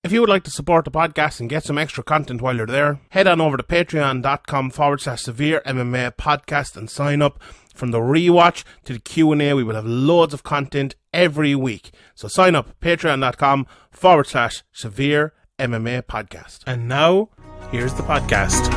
If you would like to support the podcast and get some extra content while you're there, head on over to patreon.com/Severe MMA podcast and sign up. From the rewatch to the Q&A, we will have loads of content every week. So sign up, patreon.com/Severe MMA podcast. And now, here's the podcast.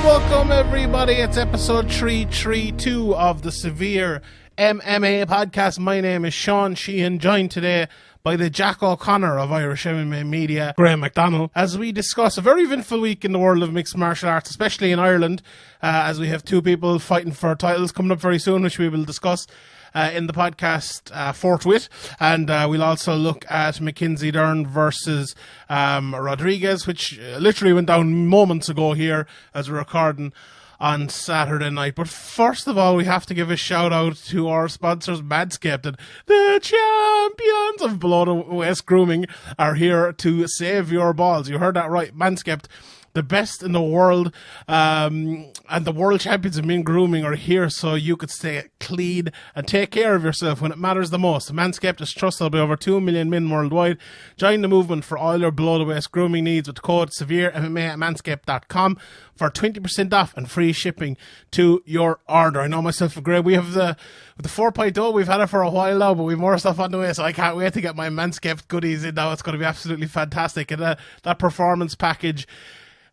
Welcome everybody. It's episode 332 of the Severe MMA podcast. My name is Sean Sheehan, joined today by the Jack O'Connor of Irish MMA Media, Graeme McDonald, as we discuss a very eventful week in the world of mixed martial arts, especially in Ireland, as we have two people fighting for titles coming up very soon, which we will discuss in the podcast forthwith. And we'll also look at Mckenzie Dern versus Rodriguez, which literally went down moments ago here as we're recording on Saturday night. But first of all, we have to give a shout out to our sponsors, Manscaped. And the champions of Below the West Grooming are here to save your balls. You heard that right, Manscaped. The best in the world, and the world champions in men grooming are here so you could stay clean and take care of yourself when it matters the most. Manscaped is trusted by over 2 million men worldwide. Join the movement for all your below-the-waist grooming needs with the code SEVEREMMA at manscaped.com for 20% off and free shipping to your order. I know myself and Graeme, we have the 4.0, we've had it for a while now, but we've more stuff on the way, so I can't wait to get my Manscaped goodies in now. It's going to be absolutely fantastic. And that performance package,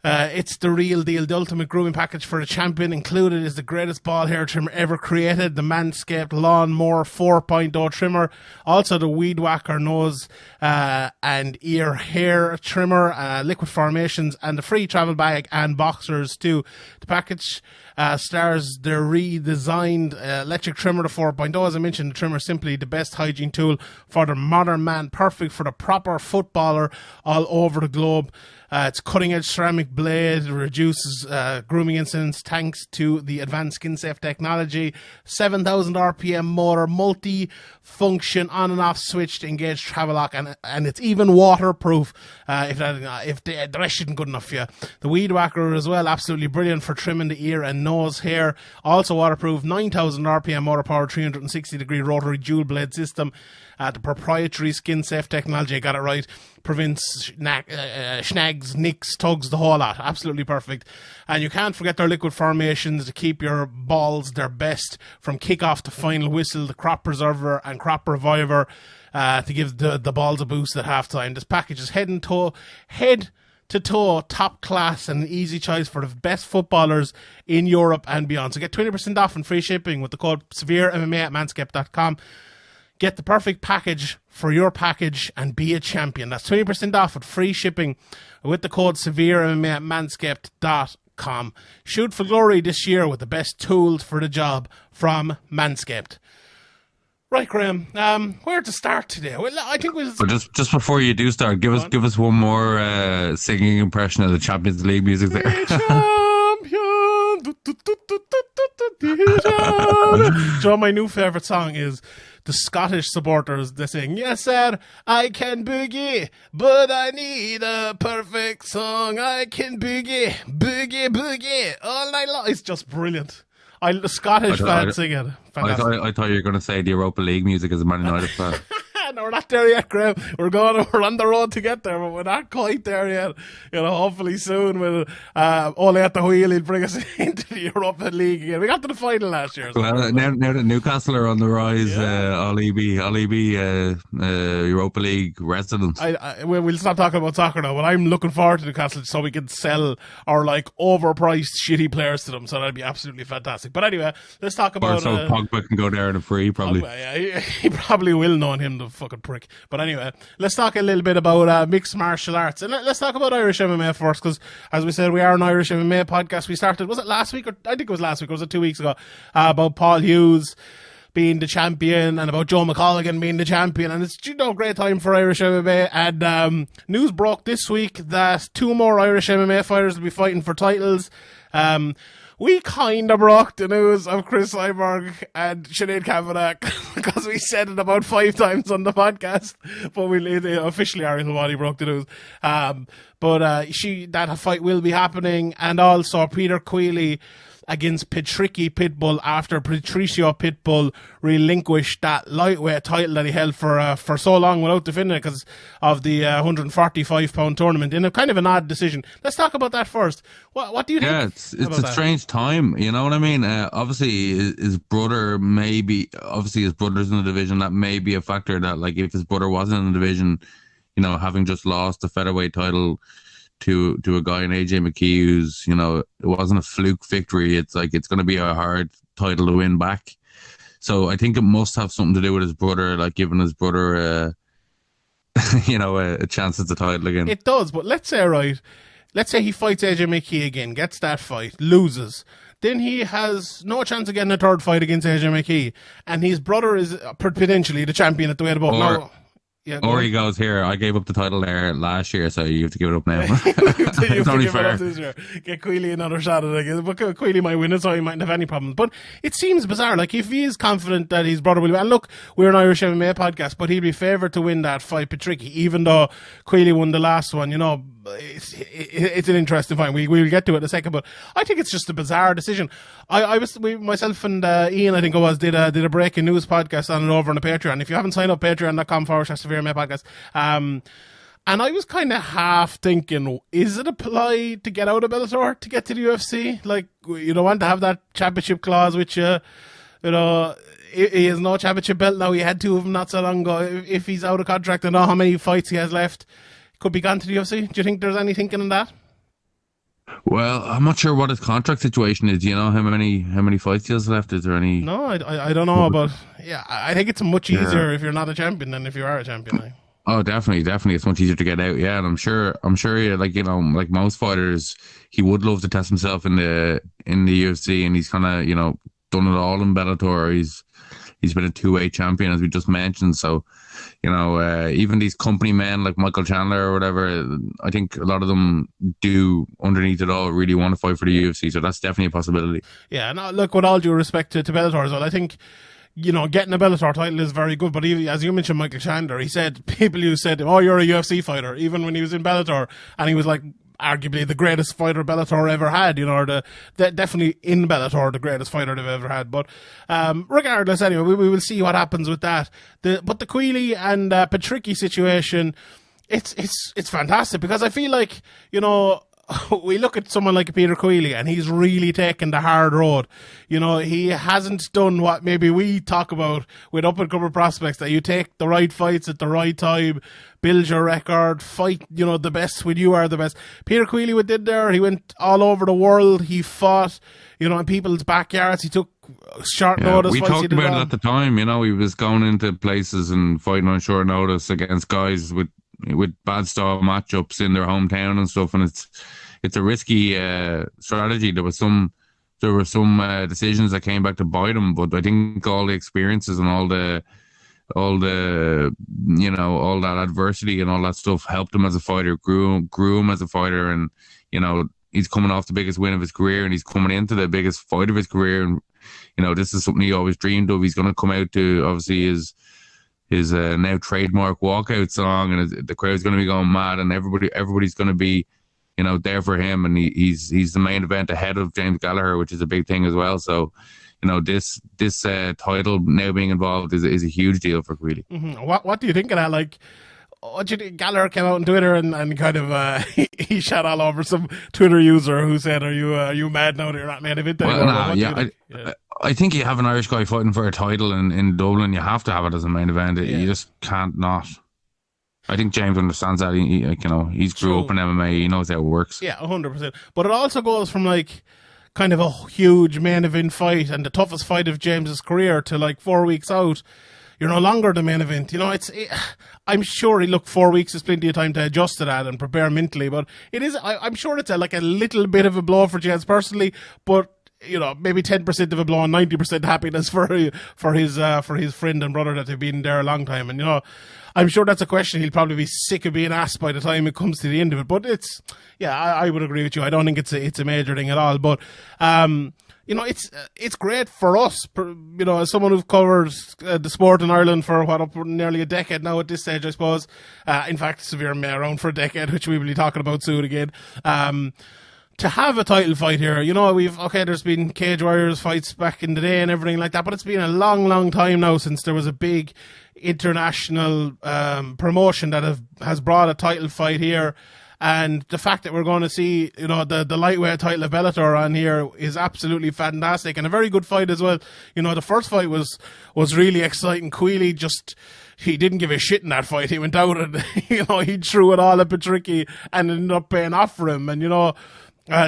it's the real deal, the ultimate grooming package for a champion. Included is the greatest ball hair trimmer ever created, the Manscaped Lawnmower 4.0 trimmer, also the Weed Whacker nose and ear hair trimmer, liquid formations, and the free travel bag and boxers too. The package stars the redesigned electric trimmer, the 4.0. As I mentioned, the trimmer is simply the best hygiene tool for the modern man, perfect for the proper footballer all over the globe. It's cutting-edge ceramic blade, reduces grooming incidents thanks to the advanced skin-safe technology, 7,000 RPM motor, multi-function on and off switch to engage travel lock, and it's even waterproof if the rest isn't good enough for you. The Weed Whacker as well, absolutely brilliant for trimming the ear and nose hair, also waterproof, 9,000 RPM motor power, 360-degree rotary dual blade system. The proprietary skin-safe technology, I got it right, prevents snags, nicks, tugs, the whole lot. Absolutely perfect. And you can't forget their liquid formations to keep your balls their best, from kickoff to final whistle, the crop preserver and crop reviver to give the balls a boost at halftime. This package is head to toe, top class, and an easy choice for the best footballers in Europe and beyond. So get 20% off and free shipping with the code SEVEREMMA at manscaped.com. Get the perfect package for your package and be a champion. That's 20% off with free shipping with the code SEVEREMMA at manscaped.com. Shoot for glory this year with the best tools for the job from Manscaped. Right, Graeme, where to start today? Well, I think we'll... But just before you do start, give us one more singing impression of the Champions League music there. Do you know my new favourite song is the Scottish supporters? They sing, yes sir, I can boogie, but I need a perfect song. I can boogie, boogie, boogie all night long. It's just brilliant. The Scottish fans sing it. I thought you were going to say the Europa League music as a Man United fan. No, we're not there yet, Graeme. We're on the road to get there, but we're not quite there yet. You know, hopefully soon we'll only at the wheel, he'll bring us into the Europa League again. We got to the final last year. So well, now that Newcastle are on the rise, I'll be Europa League resident. We'll stop talking about soccer now, but I'm looking forward to Newcastle so we can sell our overpriced shitty players to them. So that'd be absolutely fantastic. But anyway, let's talk about. Or so Pogba can go there and free, probably. Pogba, he probably will, knowing him, the fucking prick. But anyway, let's talk a little bit about mixed martial arts, and let's talk about Irish MMA first, because as we said, we are an Irish MMA podcast. We started, was it last week, or I think it was last week, or was it 2 weeks ago, about Paul Hughes being the champion and about Joe McColligan being the champion, and it's, you know, great time for Irish MMA. And news broke this week that 2 more Irish MMA fighters will be fighting for titles. We kind of broke the news of Chris Cyborg and Sinead Kavanagh because we said it about 5 times on the podcast, but officially Ariel Hawani broke the news. But that fight will be happening, and also Peter Queally against Patricky Pitbull after Patricio Pitbull relinquished that lightweight title that he held for so long without defending it because of the 145-pound tournament in a kind of an odd decision. Let's talk about that first. What do you think? Yeah, it's a strange time. You know what I mean? Obviously, his brother's in the division. That may be a factor that, like, if his brother wasn't in the division, you know, having just lost the featherweight title to a guy in AJ McKee who's, you know, it wasn't a fluke victory. It's like, it's going to be a hard title to win back. So I think it must have something to do with his brother, like giving his brother, you know, a chance at the title again. It does, but let's say he fights AJ McKee again, gets that fight, loses. Then he has no chance of getting a third fight against AJ McKee, and his brother is potentially the champion at the weight of both. Now, yeah, or he goes, here, I gave up the title there last year, so you have to give it up now. It's only fair. Get Queally another shot at it. But Queally might win it, so he mightn't have any problems. But it seems bizarre. Like, if he is confident that his brother will win, and look, we're an Irish MMA podcast, but he'd be favoured to win that fight, Patricky, even though Queally won the last one. You know, it's an interesting fight. We'll get to it in a second, but I think it's just a bizarre decision. Myself and Ian, I think it was, did a breaking news podcast on it over on the Patreon. If you haven't signed up, patreon.com/SevereMA podcast. And I was kind of half thinking, is it a ploy to get out of Bellator to get to the UFC? Like, you don't want to have that championship clause, which, you know, he has no championship belt now. He had two of them not so long ago. If he's out of contract, I don't know how many fights he has left. Could be gone to the UFC. Do you think there's any thinking in that? Well, I'm not sure what his contract situation is. Do you know how many fights he has left? Is there any? No, I don't know, but yeah, I think it's much easier if you're not a champion than if you are a champion. Like. Oh, definitely, it's much easier to get out. Yeah, and I'm sure, yeah, like, you know, like most fighters, he would love to test himself in the UFC, and he's kind of, you know, done it all in Bellator. He's been a two-way champion, as we just mentioned. So, you know, even these company men like Michael Chandler or whatever, I think a lot of them do, underneath it all, really want to fight for the UFC. So that's definitely a possibility. Yeah, and look, with all due respect to Bellator as well, I think, you know, getting a Bellator title is very good. But even, as you mentioned, Michael Chandler, he said, people who said, oh, you're a UFC fighter, even when he was in Bellator, and he was like, arguably the greatest fighter Bellator ever had, you know, or definitely in Bellator, the greatest fighter they've ever had. But regardless, anyway, we will see what happens with that. But the Queally and Patricky situation, it's fantastic, because I feel like, you know, we look at someone like Peter Queally and he's really taken the hard road. You know, he hasn't done what maybe we talk about with up-and-coming prospects, that you take the right fights at the right time, build your record, fight, you know, the best when you are the best. Peter Queally did there. He went all over the world. He fought, you know, in people's backyards. He took short notice. We talked about it at the time. You know, he was going into places and fighting on short notice against guys with bad style matchups in their hometown and stuff, and it's a risky strategy. There were some decisions that came back to bite him, but I think all the experiences and all the you know, all that adversity and all that stuff helped him as a fighter, grew him as a fighter. And, you know, he's coming off the biggest win of his career, and he's coming into the biggest fight of his career, and, you know, this is something he always dreamed of. He's going to come out to, obviously, his now trademark walkout song, and the crowd's going to be going mad, and everybody's going to be, you know, there for him, and he's the main event ahead of James Gallagher, which is a big thing as well. So, you know, this title now being involved is a huge deal for Queally. Mm-hmm. What do you think of that? Like, what do you think? Gallagher came out on Twitter and kind of he shot all over some Twitter user who said, "Are you mad now that you're not main event anymore?" I think you have an Irish guy fighting for a title in Dublin. You have to have it as a main event. You just can't not. I think James understands that. He's grew up in MMA. He knows how it works. Yeah, 100%. But it also goes from like kind of a huge main event fight and the toughest fight of James's career to like 4 weeks out. You're no longer the main event. You know, I'm sure 4 weeks is plenty of time to adjust to that and prepare mentally. But it is. I'm sure it's like a little bit of a blow for James personally, but, you know, maybe 10% of a blow and 90% happiness for his friend and brother that have been there a long time. And, you know, I'm sure that's a question he'll probably be sick of being asked by the time it comes to the end of it. But I would agree with you. I don't think it's a major thing at all. But, you know, it's great for us, you know, as someone who's covered the sport in Ireland for nearly a decade now at this stage, I suppose. In fact, Severe MMA around for a decade, which we will be talking about soon again. to have a title fight here, there's been Cage Warriors fights back in the day and everything like that, but it's been a long, long time now since there was a big international promotion that has brought a title fight here. And the fact that we're going to see, the lightweight title of Bellator on here is absolutely fantastic, and a very good fight as well. The first fight was really exciting. Queally he didn't give a shit in that fight. He went out and, he threw it all at Patricky and ended up paying off for him. And,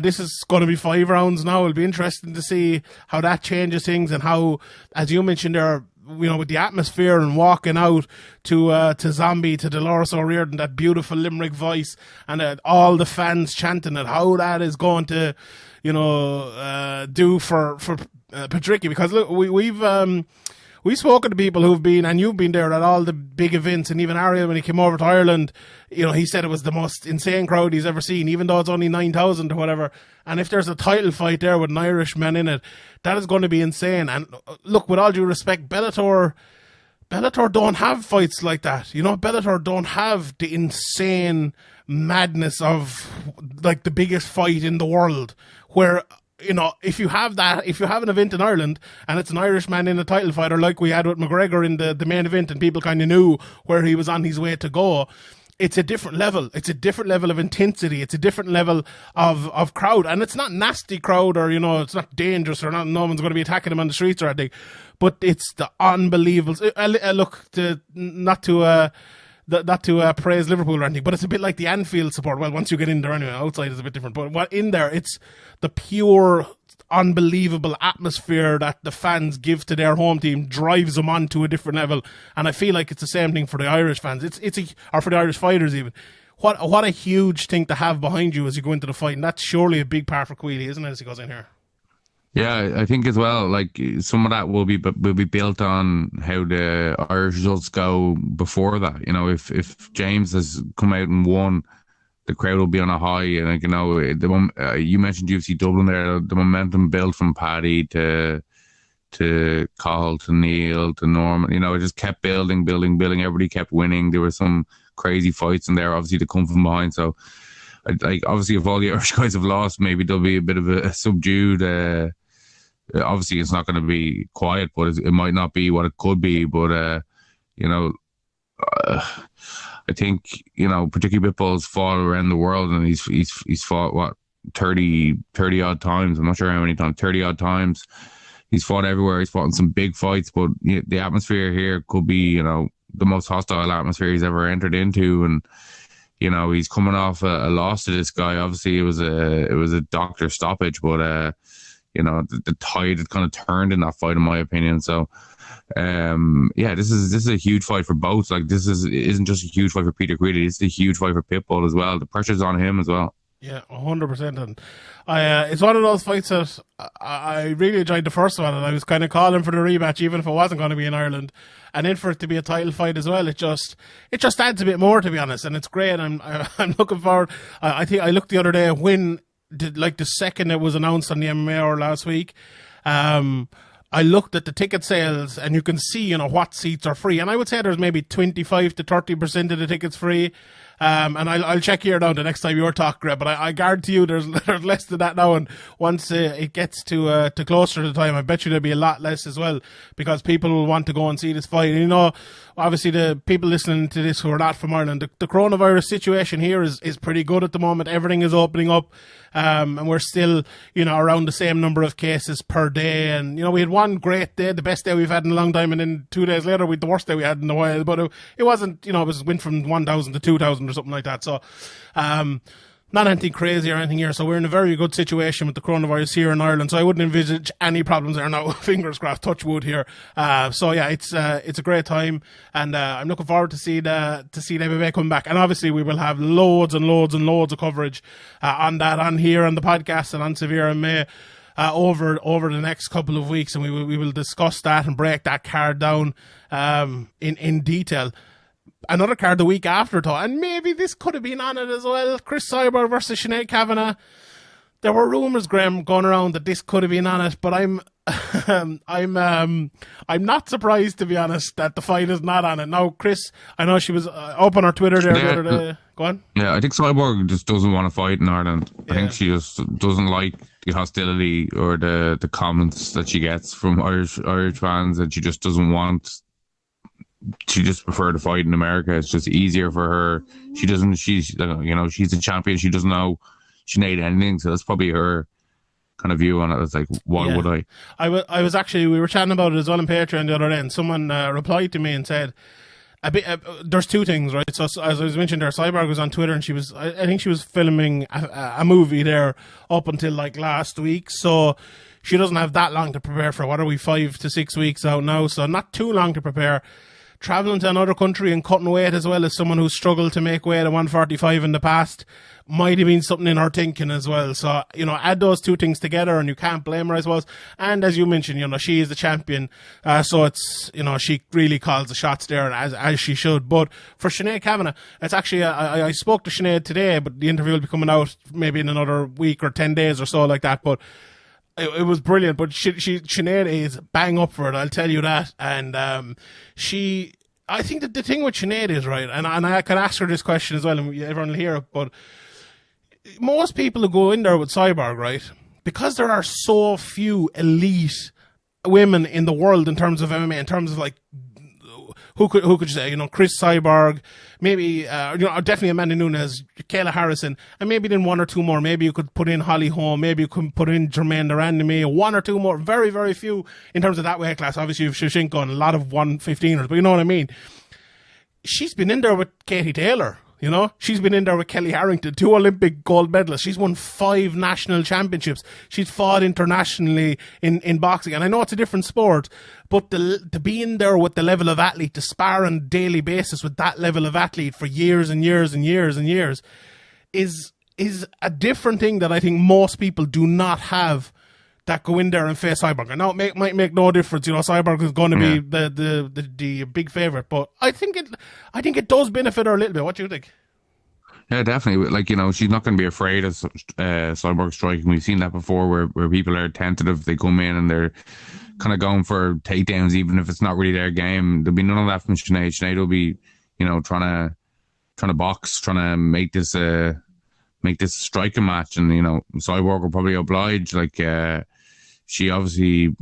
this is going to be 5 rounds now. It'll be interesting to see how that changes things, and how, as you mentioned there, with the atmosphere and walking out to Zombie, to Dolores O'Riordan, that beautiful Limerick voice, and all the fans chanting it, how that is going to, do for Patricky. Because look, we've spoken to people who've been, and you've been there at all the big events, and even Ariel, when he came over to Ireland, he said it was the most insane crowd he's ever seen, even though it's only 9,000 or whatever. And if there's a title fight there with an Irishman in it, that is going to be insane. And look, with all due respect, Bellator don't have fights like that. Bellator don't have the insane madness of like the biggest fight in the world, where, if you have an event in Ireland and it's an Irishman in a title fighter, like we had with McGregor in the main event, and people kind of knew where he was on his way to go, it's a different level. It's a different level of intensity. It's a different level of crowd. And it's not nasty crowd, or, it's not dangerous, or no one's going to be attacking him on the streets or anything. But it's the unbelievable. Look, not to praise Liverpool or anything, but it's a bit like the Anfield support. Well, once you get in there anyway, outside is a bit different. But in there, it's the pure, unbelievable atmosphere that the fans give to their home team drives them on to a different level. And I feel like it's the same thing for the Irish fans. Or for the Irish fighters even. What a huge thing to have behind you as you go into the fight, and that's surely a big part for Queally, isn't it, as he goes in here? Yeah, I think as well, like, some of that will be built on how the Irish results go before that. If James has come out and won, the crowd will be on a high. And, you mentioned UFC Dublin there, the momentum built from Paddy to Cahill to Neil to Norman. It just kept building. Everybody kept winning. There were some crazy fights in there, obviously, to come from behind. So, like, obviously, if all the Irish guys have lost, maybe there'll be a bit of a subdued. Obviously, it's not going to be quiet, but it might not be what it could be. But I think particularly Pitbull's fought around the world, and he's fought what 30 odd times. I'm not sure how many times. 30 odd times. He's fought everywhere. He's fought in some big fights, but the atmosphere here could be the most hostile atmosphere he's ever entered into, and he's coming off a loss to this guy. Obviously, it was a doctor stoppage, but the tide had kind of turned in that fight, in my opinion. So, this is a huge fight for both. Like, this isn't just a huge fight for Peter Queally. It's a huge fight for Pitbull as well. The pressure's on him as well. Yeah, 100%. And it's one of those fights that I really enjoyed the first one, and I was kind of calling for the rematch, even if it wasn't going to be in Ireland. And then for it to be a title fight as well, it just adds a bit more, to be honest. And it's great. I'm looking forward. I think I looked the other day when the second it was announced on the MMA Hour last week. I looked at the ticket sales, and you can see, what seats are free. And I would say there's maybe 25 to 30% of the tickets free. And I'll check here now the next time you're talking, Greg, but I guarantee you there's less than that now. And once it gets to closer to the time, I bet you there'll be a lot less as well, because people will want to go and see this fight. And, obviously the people listening to this who are not from Ireland, the coronavirus situation here is pretty good at the moment. Everything is opening up. And we're still, around the same number of cases per day. And, we had one great day, the best day we've had in a long time. And then 2 days later, we had the worst day we had in a while. But it wasn't, it went from 1,000 to 2,000 or something like that. So, not anything crazy or anything here. So we're in a very good situation with the coronavirus here in Ireland. So I wouldn't envisage any problems there now. Fingers crossed, touch wood here. So yeah, it's a great time, and I'm looking forward to see the MMA come back. And obviously we will have loads and loads and loads of coverage on here on the podcast and on Severe MMA over the next couple of weeks, and we will discuss that and break that card down in detail. Another card the week after, though, and maybe this could have been on it as well. Chris Cyborg versus Sinead Kavanagh. There were rumours, Graeme, going around that this could have been on it, but I'm I'm not surprised, to be honest, that the fight is not on it. Now, Chris, I know she was up on her Twitter there the other day. Go on. Yeah, I think Cyborg just doesn't want to fight in Ireland. Yeah. I think she just doesn't like the hostility or the comments that she gets from Irish fans, and she just doesn't want. She just prefer to fight in America. It's just easier for her. She's a champion. She doesn't know Sinead anything, so that's probably her kind of view on it. It's like, why would I? I was actually, we were chatting about it as well on Patreon the other day, and someone replied to me and said, there's two things, right? So, as I was mentioning there, Cyborg was on Twitter, and I think she was filming a movie there up until like last week, so she doesn't have that long to prepare for. What are we, 5 to 6 weeks out now? So not too long to prepare. Traveling to another country and cutting weight as well as someone who's struggled to make weight at 145 in the past might have been something in her thinking as well. So, add those two things together and you can't blame her, I suppose. And as you mentioned, she is the champion. So it's, she really calls the shots there as she should. But for Sinead Kavanagh, it's actually, I spoke to Sinead today, but the interview will be coming out maybe in another week or 10 days or so like that. But it was brilliant, but Sinead is bang up for it, I'll tell you that. And I think that the thing with Sinead is, right, and I can ask her this question as well, and everyone will hear it, but most people who go in there with Cyborg, right, because there are so few elite women in the world in terms of MMA, in terms of like, who could you say, Chris Cyborg, maybe, definitely Amanda Nunes, Kayla Harrison, and maybe then one or two more. Maybe you could put in Holly Holm, maybe you could put in Jermaine Durand, one or two more. Very, very few in terms of that weight class. Obviously, you've Shevchenko and a lot of 115ers, but you know what I mean. She's been in there with Katie Taylor. She's been in there with Kelly Harrington, 2 Olympic gold medalists. She's won 5 national championships. She's fought internationally in boxing. And I know it's a different sport, but to be in there with the level of athlete, to spar on a daily basis with that level of athlete for years and years and years and years is a different thing that I think most people do not have that go in there and face Cyborg. And now it might make no difference. Cyborg is going to be the big favourite, but I think it does benefit her a little bit. What do you think? Yeah, definitely. Like, she's not going to be afraid of Cyborg striking. We've seen that before where people are tentative. They come in and they're kind of going for takedowns, even if it's not really their game. There'll be none of that from Sinead. Sinead will be, trying to box, trying to make this striking match. And, Cyborg will probably oblige. Like, she obviously,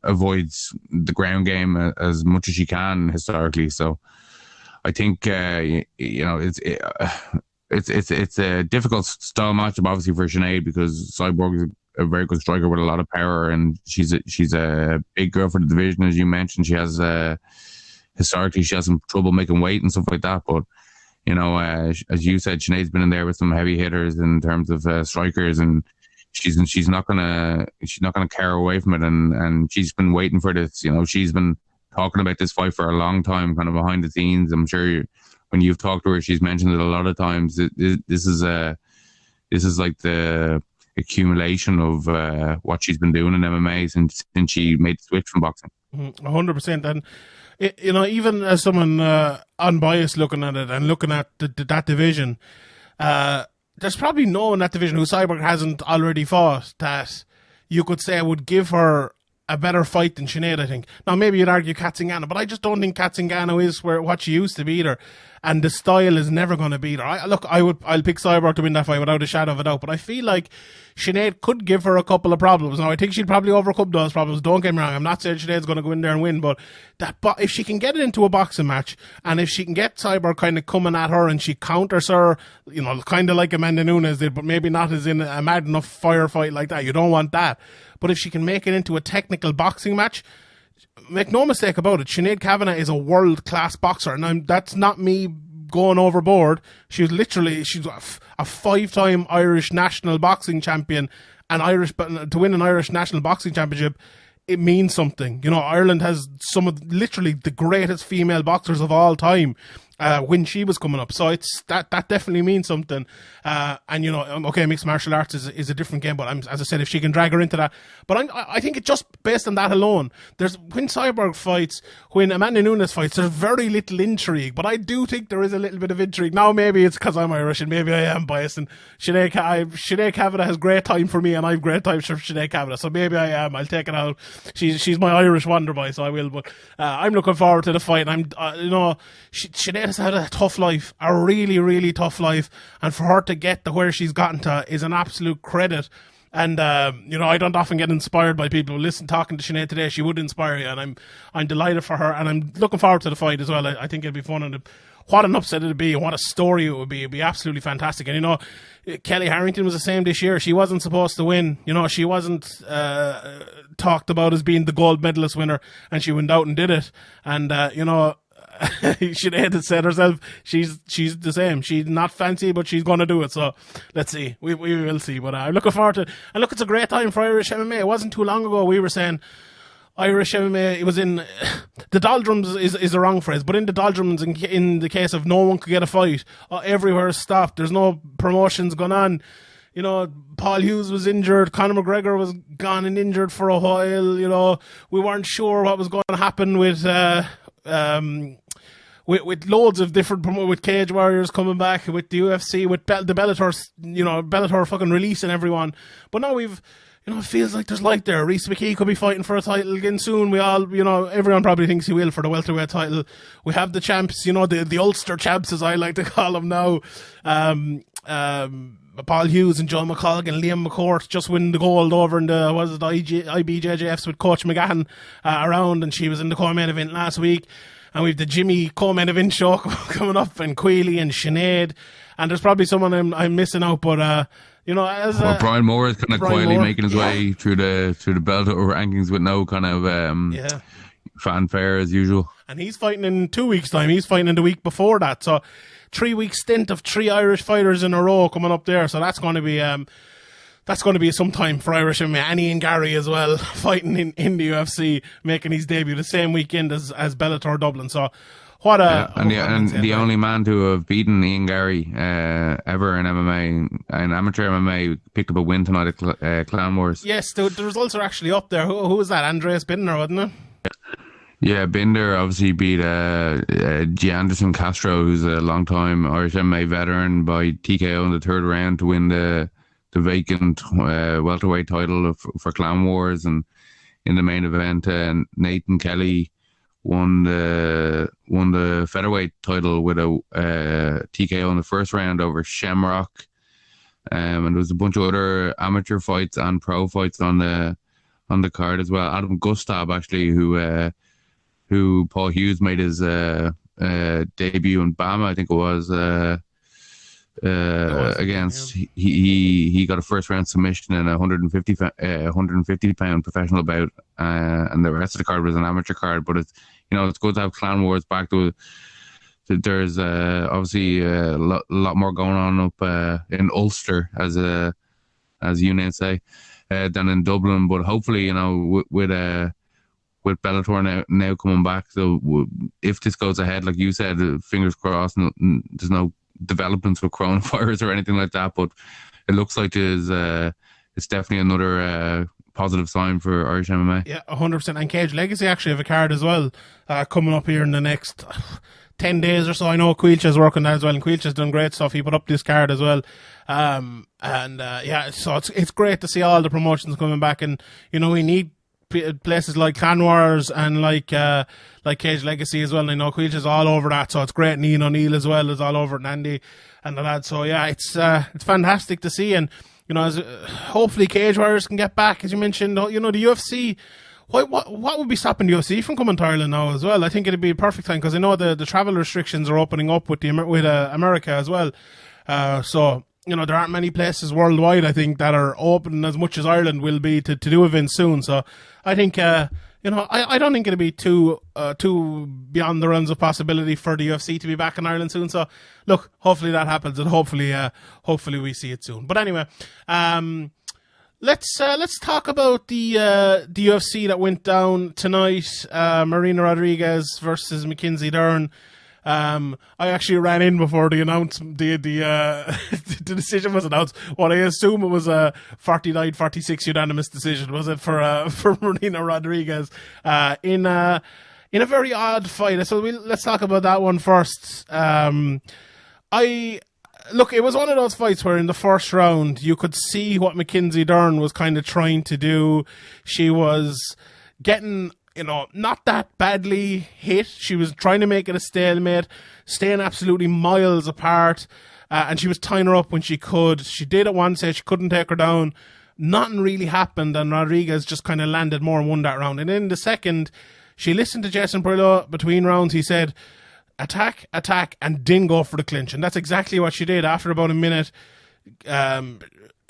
avoids the ground game as much as she can historically. So I think, it's a difficult style matchup, obviously, for Sinead, because Cyborg is a very good striker with a lot of power, and she's a big girl for the division, as you mentioned. She has historically she has some trouble making weight and stuff like that, but as you said, Sinead's been in there with some heavy hitters in terms of strikers, and she's not gonna care away from it, and she's been waiting for this. She's been talking about this fight for a long time, kind of behind the scenes. I'm sure when you've talked to her, she's mentioned it a lot of times. This is like the accumulation of what she's been doing in MMA since she made the switch from boxing. 100%. And even as someone unbiased looking at it and looking at that division, there's probably no one in that division who Cyborg hasn't already fought that you could say would give her a better fight than Sinead, I think. Now, maybe you'd argue Katzengano, but I just don't think Katzengano is what she used to be either. And the style is never going to beat her. I'll pick Cyborg to win that fight without a shadow of a doubt, but I feel like Sinead could give her a couple of problems. Now, I think she'd probably overcome those problems. Don't get me wrong. I'm not saying Sinead's going to go in there and win, but if she can get it into a boxing match, and if she can get Cyborg kind of coming at her and she counters her, kind of like Amanda Nunes did, but maybe not as in a mad enough firefight like that. You don't want that. But if she can make it into a technical boxing match, make no mistake about it, Sinead Kavanagh is a world-class boxer. And that's not me going overboard. She's a 5-time Irish national boxing champion, and to win an Irish national boxing championship, it means something. Ireland has some of literally the greatest female boxers of all time. when she was coming up. So it's that definitely means something. And you know, okay, mixed martial arts is a different game, but as I said, if she can drag her into that, but I think it just based on that alone, when Cyborg fights, when Amanda Nunes fights, there's very little intrigue, but I do think there is a little bit of intrigue. Now maybe it's because I'm Irish and maybe I am biased, and Sinead Kavanagh has great time for me and I have great time for Sinead Kavanagh, so maybe I'll take it out. She's my Irish wonder boy, so I will, but I'm looking forward to the fight, and I'm you know, Sinead has had a tough life, a really, really tough life, and for her to get to where she's gotten to is an absolute credit. And you know, I don't often get inspired by people who listen. Talking to Sinead today, she would inspire you, and I'm delighted for her, and I'm looking forward to the fight as well. I think it'll be fun, and what an upset it'd be, and what a story it would be. It'd be absolutely fantastic. And you know, Kelly Harrington was the same this year. She wasn't supposed to win. You know, she wasn't talked about as being the gold medalist winner, and she went out and did it. And you know, Sinead had said herself, she's the same. She's not fancy, but she's going to do it. So let's see. We will see. But I'm looking forward to it. And look, it's a great time for Irish MMA. It wasn't too long ago we were saying Irish MMA, it was in the doldrums is the wrong phrase, but in the doldrums, in the case of no one could get a fight, everywhere is stopped. There's no promotions going on. You know, Paul Hughes was injured. Conor McGregor was gone and injured for a while. You know, we weren't sure what was going to happen with loads of different, with Cage Warriors coming back, with the UFC, with the Bellator, you know, Bellator fucking releasing everyone. But now we've, you know, it feels like there's light there. Rhys McKee could be fighting for a title again soon. We all, you know, everyone probably thinks he will for the welterweight title. We have the champs, you know, the Ulster champs, as I like to call them now. Paul Hughes and Joe McCullough and Liam McCourt just winning the gold over in the, IBJJFs with Coach McGahan around, and she was in the co-main event last week. And we've the Jimmy co-main event show coming up, and Queally and Sinead, and there's probably someone I'm missing out, but you know, as Brian Moore is kind of quietly making his way through the Bellator rankings with no kind of fanfare as usual. And he's fighting in 2 weeks' time. He's fighting in the week before that, so 3 week stint of 3 Irish fighters in a row coming up there. So that's going to be some time for Irish MMA. Annie and Gary as well, fighting in the UFC, making his debut the same weekend as Bellator Dublin. So what a... and the only man to have beaten Ian Gary ever in MMA, in amateur MMA, picked up a win tonight at Clan Wars. Yes, the results are actually up there. Who was that? Andreas Binder, wasn't it? Yeah, Binder obviously beat G. Anderson Castro, who's a long-time Irish MMA veteran, by TKO in the third round to win the vacant welterweight title for Clan Wars. And in the main event, Nathan Kelly won the featherweight title with a TKO in the first round over Shamrock. And there was a bunch of other amateur fights and pro fights on the card as well. Adam Gustav, actually, who Paul Hughes made his debut in Bama, I think it was, against. Yeah. He got a first round submission in a 150 pound professional bout, and the rest of the card was an amateur card. But it's good to have Clan Wars back. There's obviously a lot more going on up in Ulster, as you now say, than in Dublin. But hopefully, with Bellator now coming back, so if this goes ahead, like you said, fingers crossed, there's no developments with coronavirus or anything like that, but it looks like it's definitely another positive sign for Irish MMA. Yeah, 100%. And Cage Legacy actually have a card as well coming up here in the next 10 days or so. I know Quilcha's working that as well, and Quilcha's done great stuff. He put up this card as well. So it's great to see all the promotions coming back, and we need places like Clan Wars and like Cage Legacy as well. And I know Quilcha's all over that, so it's great. And Ian O'Neill as well is all over it, and Andy and the lads. So yeah, it's fantastic to see. And as hopefully Cage Warriors can get back, as you mentioned. The UFC. What would be stopping the UFC from coming to Ireland now as well? I think it'd be a perfect time, because I know the travel restrictions are opening up with America as well. So there aren't many places worldwide, I think, that are open as much as Ireland will be to do events soon. So I think I don't think it'll be too beyond the realms of possibility for the UFC to be back in Ireland soon. So look, hopefully that happens, and hopefully we see it soon. But anyway, let's talk about the UFC that went down tonight. Marina Rodriguez versus Mckenzie Dern. I actually ran in before the the decision was announced. What I assume it was a 49-46 unanimous decision, was it, for Marina Rodriguez in a very odd fight. So let's talk about that one first. Look, it was one of those fights where in the first round you could see what Mckenzie Dern was kind of trying to do. She was getting, not that badly hit. She was trying to make it a stalemate, staying absolutely miles apart, and she was tying her up when she could. She did at one stage, she couldn't take her down. Nothing really happened, and Rodriguez just kind of landed more and won that round. And in the second, she listened to Jason Perillo between rounds. He said, attack, and didn't go for the clinch. And that's exactly what she did. After about a minute,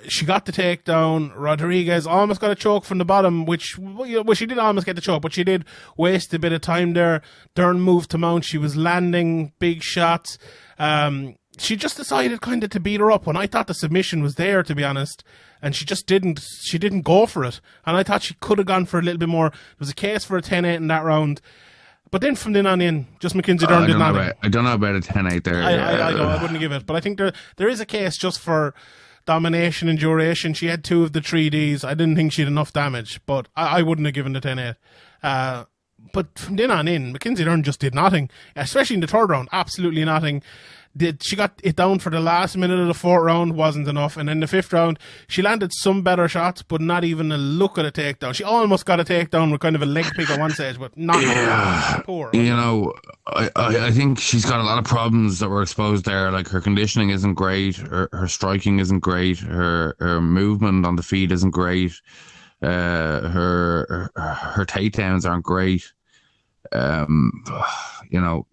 she got the takedown. Rodriguez almost got a choke from the bottom, which she did almost get the choke, but she did waste a bit of time there. Dern moved to mount. She was landing big shots. She just decided kind of to beat her up when I thought the submission was there, to be honest. And she just didn't go for it. And I thought she could have gone for a little bit more. There was a case for a 10-8 in that round. But then from then on in, just Mckenzie Dern did nothing. I don't know about a 10-8 there. I wouldn't give it. But I think there is a case just for domination and duration. She had 2 of the 3Ds. I didn't think she had enough damage, but I wouldn't have given the 10-8. But from then on in, Mckenzie Dern just did nothing, especially in the third round. Absolutely nothing. She got it down for the last minute of the fourth round, wasn't enough. And in the fifth round, she landed some better shots, but not even a look at a takedown. She almost got a takedown with kind of a leg pick at one stage, but not poor. I think she's got a lot of problems that were exposed there. Like, her conditioning isn't great, her striking isn't great, her movement on the feet isn't great, her takedowns aren't great.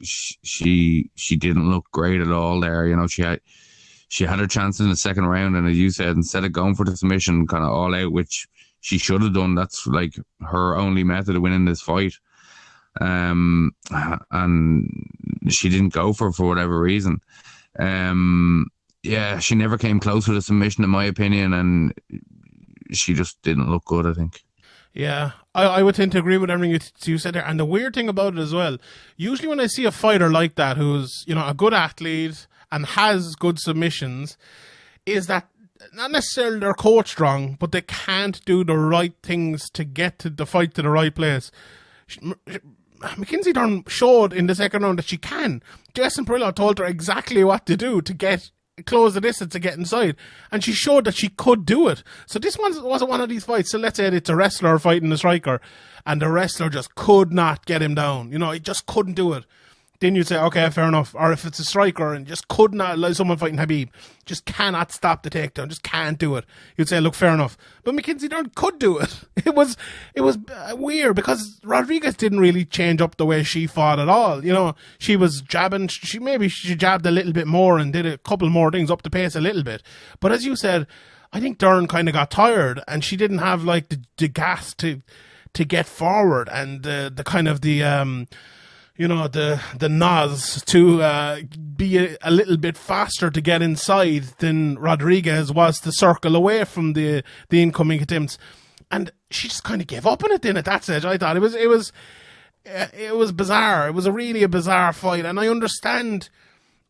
She didn't look great at all there. She had her chances in the second round, and as you said, instead of going for the submission kind of all out, which she should have done, that's like her only method of winning this fight. And she didn't go for whatever reason. She never came close with a submission, in my opinion, and she just didn't look good, I think. Yeah, I would tend to agree with everything you said there. And the weird thing about it as well, usually when I see a fighter like that who's, a good athlete and has good submissions, is that not necessarily they're coached wrong, but they can't do the right things to get to the fight to the right place. Mckenzie Dern showed in the second round that she can. Jason Perillo told her exactly what to do to close the distance to get inside, and she showed that she could do it. So this wasn't one of these fights. So let's say it's a wrestler fighting a striker, and the wrestler just could not get him down. He just couldn't do it. Then you'd say, okay, fair enough. Or if it's a striker and just could not, like someone fighting Habib, just cannot stop the takedown, just can't do it, you'd say, look, fair enough. But Mckenzie Dern could do it. It was weird because Rodriguez didn't really change up the way she fought at all. She was jabbing. She jabbed a little bit more and did a couple more things, up the pace a little bit. But as you said, I think Dern kind of got tired, and she didn't have like the gas to get forward, and the kind of the nods to be a little bit faster to get inside than Rodriguez was to circle away from the incoming attempts. And she just kind of gave up on it then at that stage. I thought it was bizarre. It was a bizarre fight. And I understand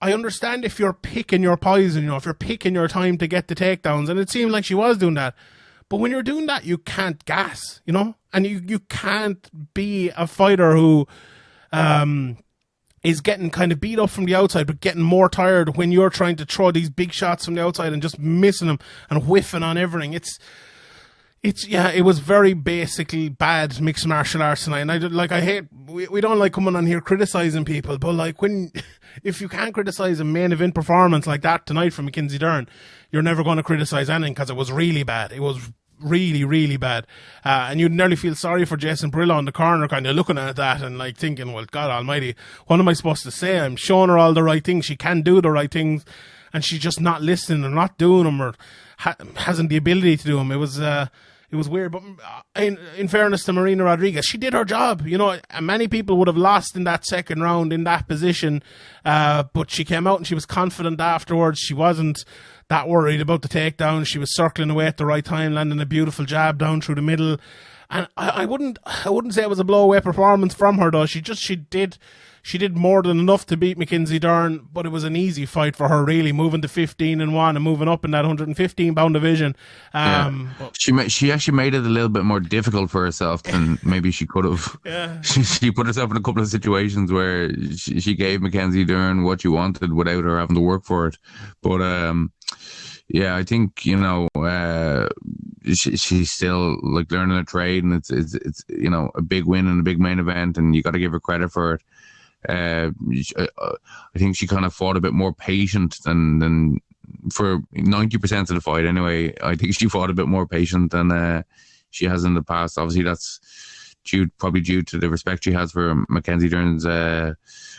if you're picking your poison, if you're picking your time to get the takedowns, and it seemed like she was doing that. But when you're doing that, you can't gas, and you can't be a fighter who is getting kind of beat up from the outside, but getting more tired when you're trying to throw these big shots from the outside and just missing them and whiffing on everything. It was very basically bad mixed martial arts tonight. And I hate, we don't like coming on here criticizing people, but like if you can't criticize a main event performance like that tonight from Mckenzie Dern, you're never going to criticize anything, because it was really bad. It was really, really bad. And you'd nearly feel sorry for Jason Perillo in the corner, kind of looking at that and like thinking, well, God almighty, what am I supposed to say? I'm showing her all the right things. She can do the right things, and she's just not listening or not doing them, or hasn't the ability to do them. It was weird. But in fairness to Marina Rodriguez, she did her job. Many people would have lost in that second round in that position, but she came out and she was confident afterwards. She wasn't that worried about the takedown. She was circling away at the right time, landing a beautiful jab down through the middle. And I wouldn't say it was a blowaway performance from her though. She did more than enough to beat Mckenzie Dern, but it was an easy fight for her really, moving to 15-1 and moving up in that 115-pound division. She actually made it a little bit more difficult for herself than maybe she could have. Yeah. She put herself in a couple of situations where she gave Mckenzie Dern what she wanted without her having to work for it. But I think she's still like learning a trade, and it's a big win and a big main event, and you got to give her credit for it. I think she kind of fought a bit more patient than for 90% of the fight anyway. I think she fought a bit more patient than she has in the past. Obviously, that's probably due to the respect she has for Mckenzie Dern's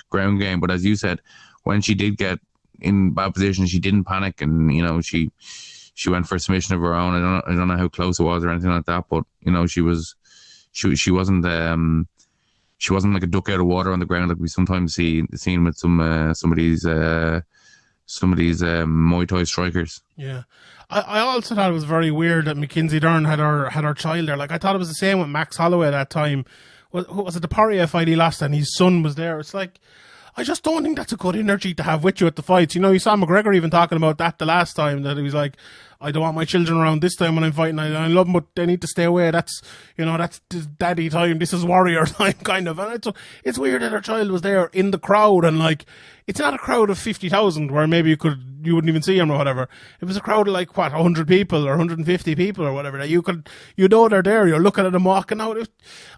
ground game. But as you said, when she did get in bad position, she didn't panic, and she went for a submission of her own. I don't know how close it was or anything like that, but she wasn't like a duck out of water on the ground like we sometimes seen with some of these Muay Thai strikers. Yeah, I also thought it was very weird that Mckenzie Dern had her child there. Like, I thought it was the same with Max Holloway at that time. Was it the Poirier fight he lost and his son was there? It's like, I just don't think that's a good energy to have with you at the fights. You saw McGregor even talking about that the last time, that he was like, I don't want my children around this time when I'm fighting. I love them, but they need to stay away. That's daddy time. This is warrior time, kind of. And it's weird that her child was there in the crowd, and like, it's not a crowd of 50,000 where maybe you wouldn't even see them or whatever. It was a crowd of like 100 people or 150 people or whatever, that they're there. You're looking at them walking out.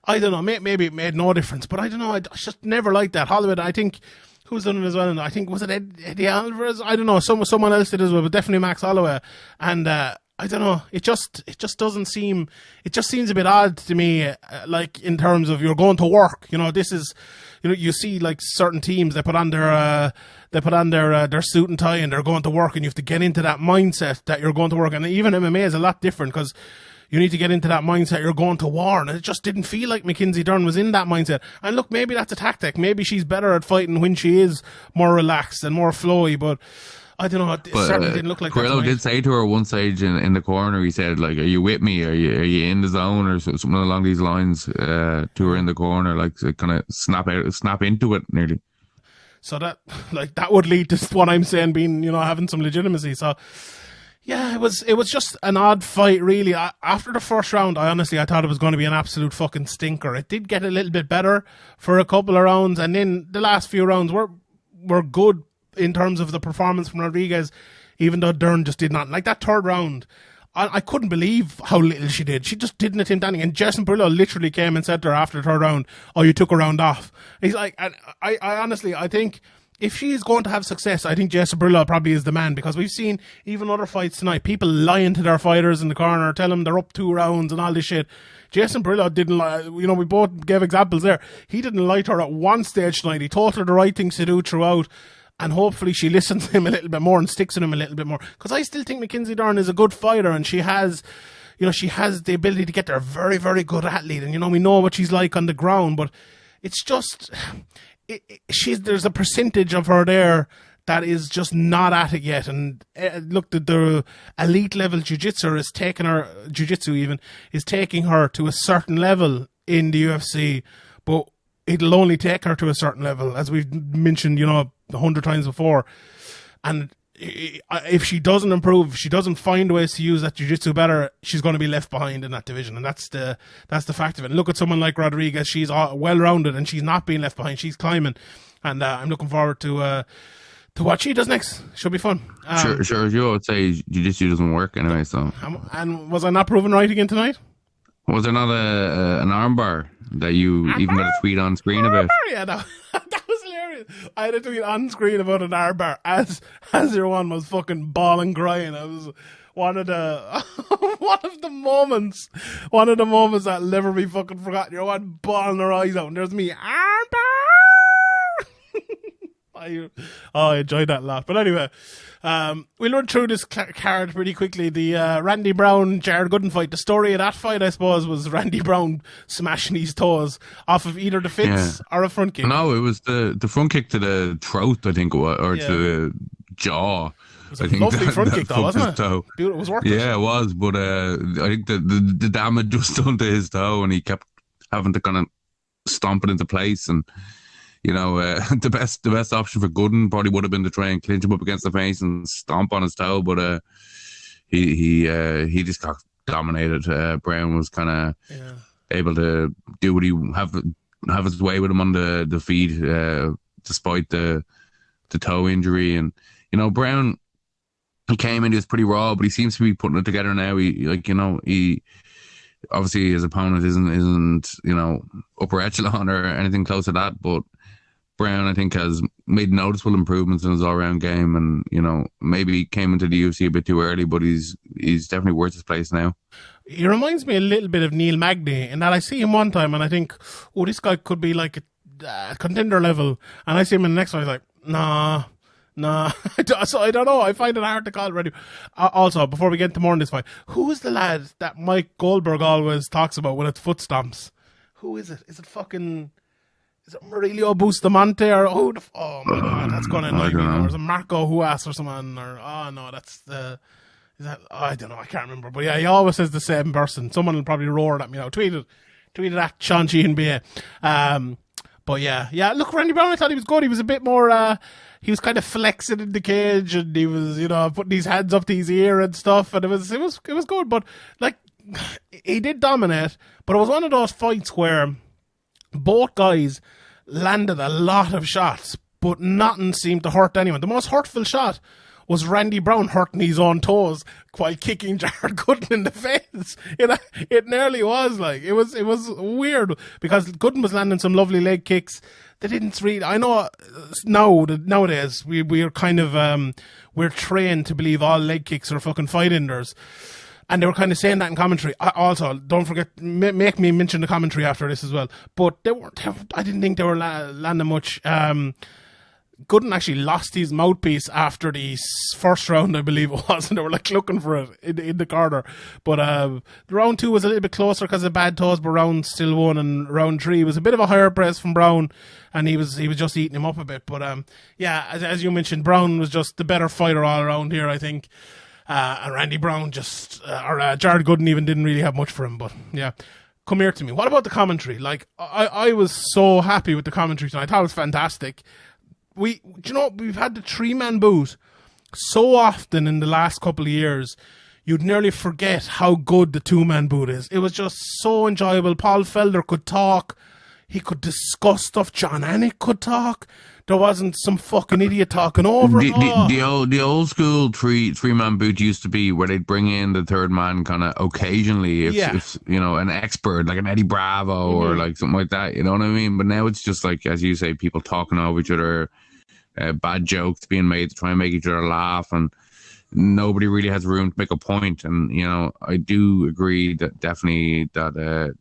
I don't know. Maybe it made no difference, but I don't know. I just never liked that. Holloway, I think. Who's done it as well? I think, was it Eddie Alvarez? I don't know. Someone else did as well, but definitely Max Holloway. And I don't know. It just doesn't seem. It just seems a bit odd to me. Like, in terms of, you're going to work. This is. You see like certain teams, they put on their suit and tie and they're going to work, and you have to get into that mindset that you're going to work. And even MMA is a lot different, because you need to get into that mindset you're going to war, and it just didn't feel like Mckenzie Dern was in that mindset. And look, maybe that's a tactic. Maybe she's better at fighting when she is more relaxed and more flowy, but I don't know. It certainly didn't look like that. Queally did say to her one stage in the corner, he said, like, are you with me? Are you in the zone? Or something along these lines to her in the corner, like, to kind of snap into it nearly. So that would lead to what I'm saying being, having some legitimacy. So, yeah, it was just an odd fight, really. After the first round, I thought it was going to be an absolute fucking stinker. It did get a little bit better for a couple of rounds, and then the last few rounds were good in terms of the performance from Rodriguez, even though Dern just did not. Like, that third round, I couldn't believe how little she did. She just didn't attempt anything. And Jason Brillo literally came and said to her after the third round, "Oh, you took a round off." He's like, and I honestly, I think if she's going to have success, I think Jason Brillo probably is the man, because we've seen even other fights tonight, people lying to their fighters in the corner, tell them they're up 2 rounds and all this shit. Jason Brillo didn't lie. We both gave examples there. He didn't lie to her at one stage tonight. He taught her the right things to do throughout. And hopefully she listens to him a little bit more and sticks with him a little bit more. Because I still think Mckenzie Dern is a good fighter, and she has the ability to get there. Very, very good athlete. And, we know what she's like on the ground, but it's just, there's a percentage of her there that is just not at it yet. And look, the elite level jiu-jitsu is taking her to a certain level in the UFC, but it'll only take her to a certain level, as we've mentioned, 100 times before. And if she doesn't improve, if she doesn't find ways to use that jiu-jitsu better, she's going to be left behind in that division. And that's the fact of it. And look at someone like Rodriguez. She's well-rounded and she's not being left behind. She's climbing. And I'm looking forward to what she does next. Should be fun. Sure. You would say jiu-jitsu doesn't work anyway, so. And was I not proven right again tonight? Was there not an armbar that you even got a tweet on screen about? Yeah, no. That was hilarious. I had a tweet on screen about an armbar as your one was fucking bawling, crying. I was one of the moments that'll never be fucking forgotten. Your one bawling her eyes out, and there's me, armbar. I enjoyed that a lot. But anyway, we'll run through this card pretty quickly. The Randy Brown Jared Gooden fight. The story of that fight, I suppose, was Randy Brown smashing his toes off of either the fits or a front kick. No, it was the front kick to the throat, I think, or to the jaw. It was a lovely front kick, though, wasn't it? Toe. It was worth it. Yeah, it was, but I think the damage was done to his toe, and he kept having to kind of stomp it into place. And the best option for Gooden probably would have been to try and clinch him up against the face and stomp on his toe, but he just got dominated. Brown was kind of able to do what he have his way with him on the feet, despite the toe injury. And Brown, he came in, he was pretty raw, but he seems to be putting it together now. He obviously his opponent isn't upper echelon or anything close to that, but Brown, I think, has made noticeable improvements in his all-round game, and maybe he came into the UFC a bit too early, but he's definitely worth his place now. He reminds me a little bit of Neil Magny, in that I see him one time and I think, oh, this guy could be like a contender level, and I see him in the next one, I was like, nah. So I don't know. I find it hard to call already. Also, before we get into more on this fight, who is the lad that Mike Goldberg always talks about with its foot stomps? Who is it? Is it Murillo Bustamante or oh my god, that's going to annoy me. Or is it Marco Huas or someone? Or I don't know. I can't remember. But yeah, he always says the same person. Someone will probably roar at me now. Tweeted at Sean Sheehan BA. But yeah. Look, Randy Brown, I thought he was good. He was a bit more. He was kind of flexing in the cage, and he was, putting his hands up to his ear and stuff, and it was good. But like, he did dominate. But it was one of those fights where both guys landed a lot of shots, but nothing seemed to hurt anyone. The most hurtful shot was Randy Brown hurting his own toes while kicking Jared Gooden in the face. It nearly was like, it was weird because Gooden was landing some lovely leg kicks. They didn't really, I know nowadays we're kind of, we're trained to believe all leg kicks are fucking fight enders. And they were kind of saying that in commentary. Also, don't forget, make me mention the commentary after this as well. But I didn't think they were landing much. Gooden actually lost his mouthpiece after the first round, I believe it was, and they were like looking for it in the corner. But the round 2 was a little bit closer because of bad toes, but round still 1, and round 3 was a bit of a higher press from Brown, and he was just eating him up a bit. But as you mentioned, Brown was just the better fighter all around here, I think. And Randy Brown Jared Gooden even didn't really have much for him. But yeah, come here to me. What about the commentary? Like, I was so happy with the commentary tonight. I thought it was fantastic. We've had the 3-man boot so often in the last couple of years, you'd nearly forget how good the 2-man boot is. It was just so enjoyable. Paul Felder could talk. He could discuss stuff. John Anik could talk. There wasn't some fucking idiot talking over it. The old school three-man boot used to be where they'd bring in the third man kind of occasionally if an expert like an Eddie Bravo or like something like that, you know what I mean? But now it's just like, as you say, people talking over each other, bad jokes being made to try and make each other laugh, and nobody really has room to make a point. And I do agree that definitely that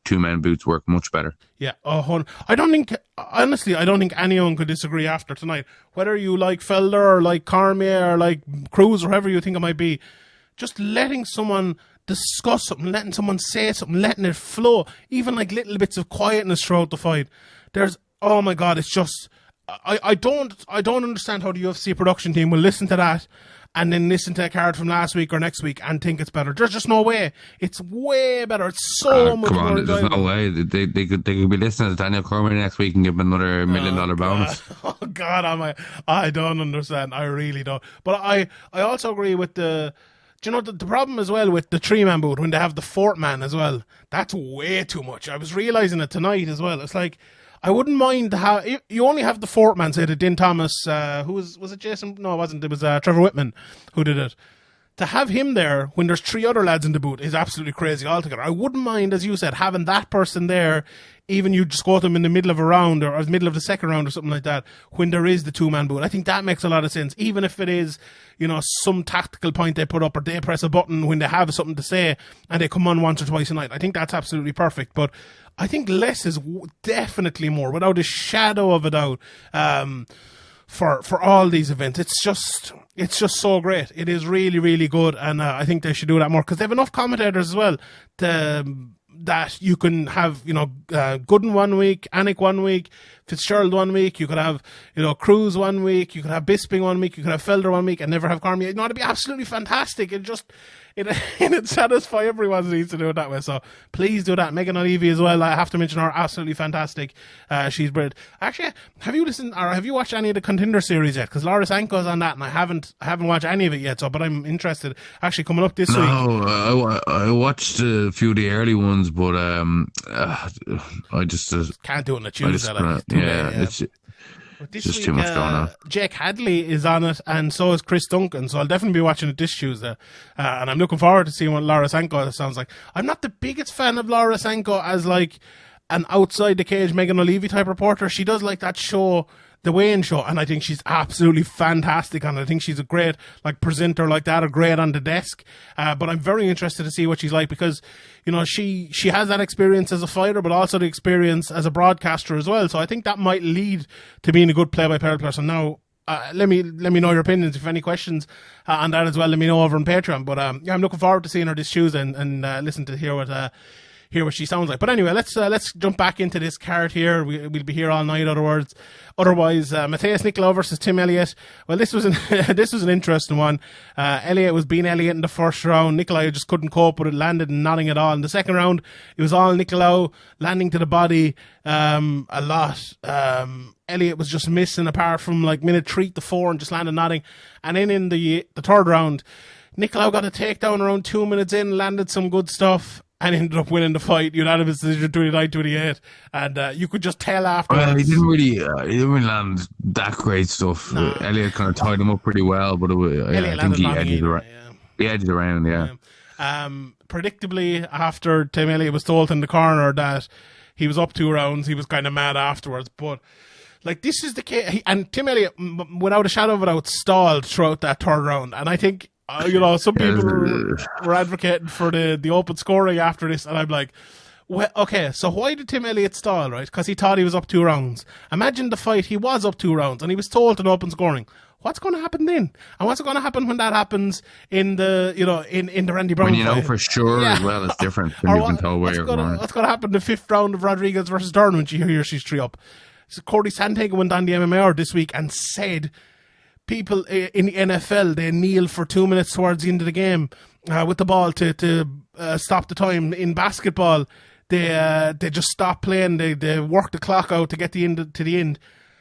2-man boots work much better. Yeah, I don't think anyone could disagree after tonight. Whether you like Felder or like Cormier or like Cruz or whoever you think it might be, just letting someone discuss something, letting someone say something, letting it flow, even like little bits of quietness throughout the fight. Oh my God, it's just, I don't understand how the UFC production team will listen to that and then listen to a card from last week or next week and think it's better. There's just no way. It's way better. It's so much more enjoyable. There's no way. They could be listening to Daniel Cormier next week and give him another $1 million bonus. Oh God, I don't understand. I really don't. But I also agree with the problem as well with the 3-man boot when they have the 4th man as well. That's way too much. I was realising it tonight as well. It's like, I wouldn't mind you only have the 4th man, say the Din Thomas, was it Jason? No, it wasn't. It was Trevor Whitman who did it. To have him there when there's 3 other lads in the boot is absolutely crazy altogether. I wouldn't mind, as you said, having that person there, even you just go to them in the middle of a round or the middle of the second round or something like that, when there is the 2-man boot. I think that makes a lot of sense, even if it is, some tactical point they put up or they press a button when they have something to say and they come on once or twice a night. I think that's absolutely perfect. But I think less is definitely more, without a shadow of a doubt, for all these events. It's just so great. It is really, really good, and I think they should do that more because they have enough commentators as well to that you can have, Gooden 1 week, Anik 1 week, Fitzgerald 1 week, you could have, Cruz 1 week, you could have Bisping 1 week, you could have Felder 1 week, and never have Cormier. It'd be absolutely fantastic. It'd satisfy everyone who needs to do it that way. So please do that. Megan O'Leary as well. I have to mention her, absolutely fantastic. She's brilliant. Actually, have you watched any of the Contender series yet? Because Laura Sanko's on that, and I haven't watched any of it yet. So, but I'm interested. Actually, coming up this week. No, I watched a few of the early ones, but I just can't do it on a Tuesday. It's just too much going on. Jake Hadley is on it, and so is Chris Duncan. So I'll definitely be watching it this Tuesday. And I'm looking forward to seeing what Laura Sanko sounds like. I'm not the biggest fan of Laura Sanko as like an outside the cage Megan O'Leary type reporter. She does like that show, the weigh-in show, and I think she's absolutely fantastic on it. I think she's a great presenter like that, or great on the desk. But I'm very interested to see what she's like, because she has that experience as a fighter, but also the experience as a broadcaster as well. So I think that might lead to being a good play-by-play person. Now, let me know your opinions. If any questions on that as well, let me know over on Patreon. But I'm looking forward to seeing her this Tuesday and listen to hear what she sounds like. But anyway, let's jump back into this card here. We'll be here all night. Otherwise, Matthias Nickelo versus Tim Elliott. Well, this was an interesting one. Elliott was beating Elliott in the first round. Nickelo just couldn't cope with it, landed and nothing at all. In the second round, it was all Nickelo, landing to the body a lot. Elliott was just missing, apart from minute 3 to 4, and just landed nothing. And then in the third round, Nickelo got a takedown around 2 minutes in, landed some good stuff, and ended up winning the fight, unanimous decision, 29-28. And you could just tell afterwards. Well, he didn't really land that great stuff. No. Elliott kind of tied him up pretty well, but I think he edged around. Yeah. He edged around, yeah. Predictably, after Tim Elliott was told in the corner that he was up 2 rounds, he was kind of mad afterwards. But this is the case, and Tim Elliott, without a shadow of a doubt, stalled throughout that third round. And I think, some people were advocating for the open scoring after this, and I'm like, well, okay, so why did Tim Elliott stall, right? Because he thought he was up 2 rounds. Imagine the fight, he was up 2 rounds, and he was told an open scoring. What's going to happen then? And what's going to happen when that happens in the, in the Randy Brown fight? When know for sure as well, it's different when you've been told where you're going. What's going to happen in the 5th round of Rodriguez versus Dern when she hears she's 3 up? So Cordy Sandhagen went on the MMR this week and said, people in the NFL, they kneel for 2 minutes towards the end of the game with the ball to stop the time. In basketball, they just stop playing. They work the clock out to get to the end.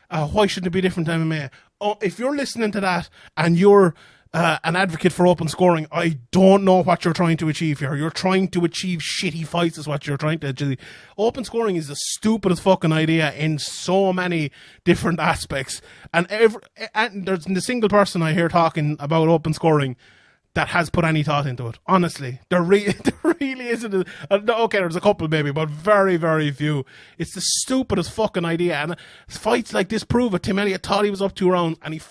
Why shouldn't it be different to MMA? Oh, if you're listening to that and you're an advocate for open scoring, I don't know what you're trying to achieve here. You're trying to achieve shitty fights is what you're trying to achieve. Open scoring is the stupidest fucking idea in so many different aspects. And there's the single person I hear talking about open scoring that has put any thought into it. Honestly, there really isn't. Okay, there's a couple maybe, but very, very few. It's the stupidest fucking idea. And fights like this prove it. Tim Elliott thought he was up 2 rounds, and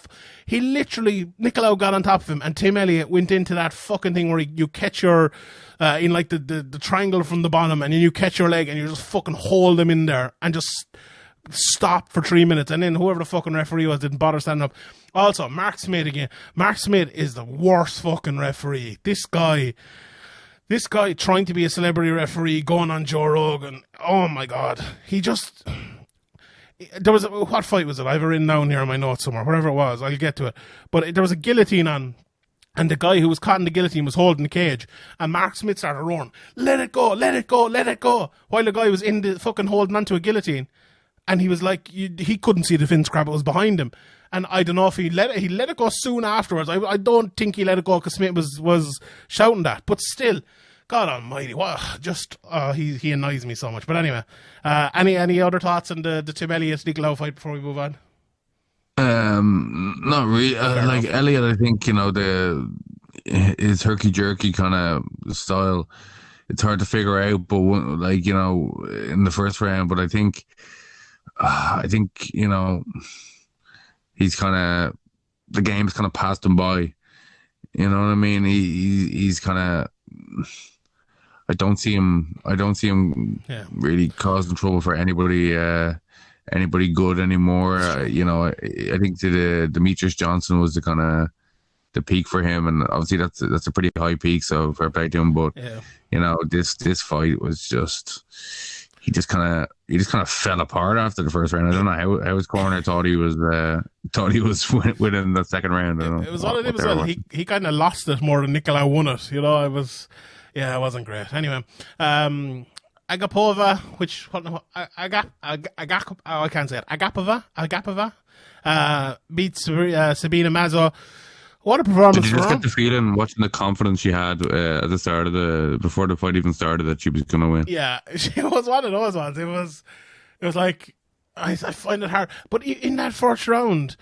he literally, Nickelo got on top of him, and Tim Elliott went into that fucking thing where you catch your, in the triangle from the bottom, and then you catch your leg, and you just fucking hold them in there, and just stop for 3 minutes, and then whoever the fucking referee was didn't bother standing up. Also, Mark Smith again. Mark Smith is the worst fucking referee. This guy trying to be a celebrity referee, going on Joe Rogan. Oh my God. What fight was it? I have it written down here in my notes somewhere. Whatever it was, I'll get to it. But there was a guillotine on, and the guy who was caught in the guillotine was holding the cage, and Mark Smith started roaring, "Let it go, let it go, let it go," while the guy was in the fucking holding onto a guillotine. And he was like, he couldn't see the fin scrap, it was behind him. And I don't know if he let it go soon afterwards. I don't think he let it go because Smith was shouting that. But still, God almighty, he annoys me so much. But anyway, any other thoughts on the Tim Elliott Nickelo fight before we move on? Not really. Elliott, I think, his herky jerky kind of style, it's hard to figure out. But in the first round, but I think he's kind of, the game's kind of passed him by. You know what I mean? He's kind of, I don't see him really causing trouble for anybody good anymore. I think the Demetrius Johnson was the the peak for him, and obviously that's a pretty high peak, so fair play to him. But you know, this fight was just, he just kind of fell apart after the first round. I don't know how his corner thought he was winning the second round. It was all it was. Well, he kind of lost it more than Nickelo won it. You know, it wasn't great. Anyway, Agapova, I can't say it. Agapova beats Sabina Mazo. What a performance! Did you just get the feeling, watching the confidence she had at the start of before the fight even started, that she was going to win? Yeah, she was one of those ones. It was like, I find it hard. But in that first round,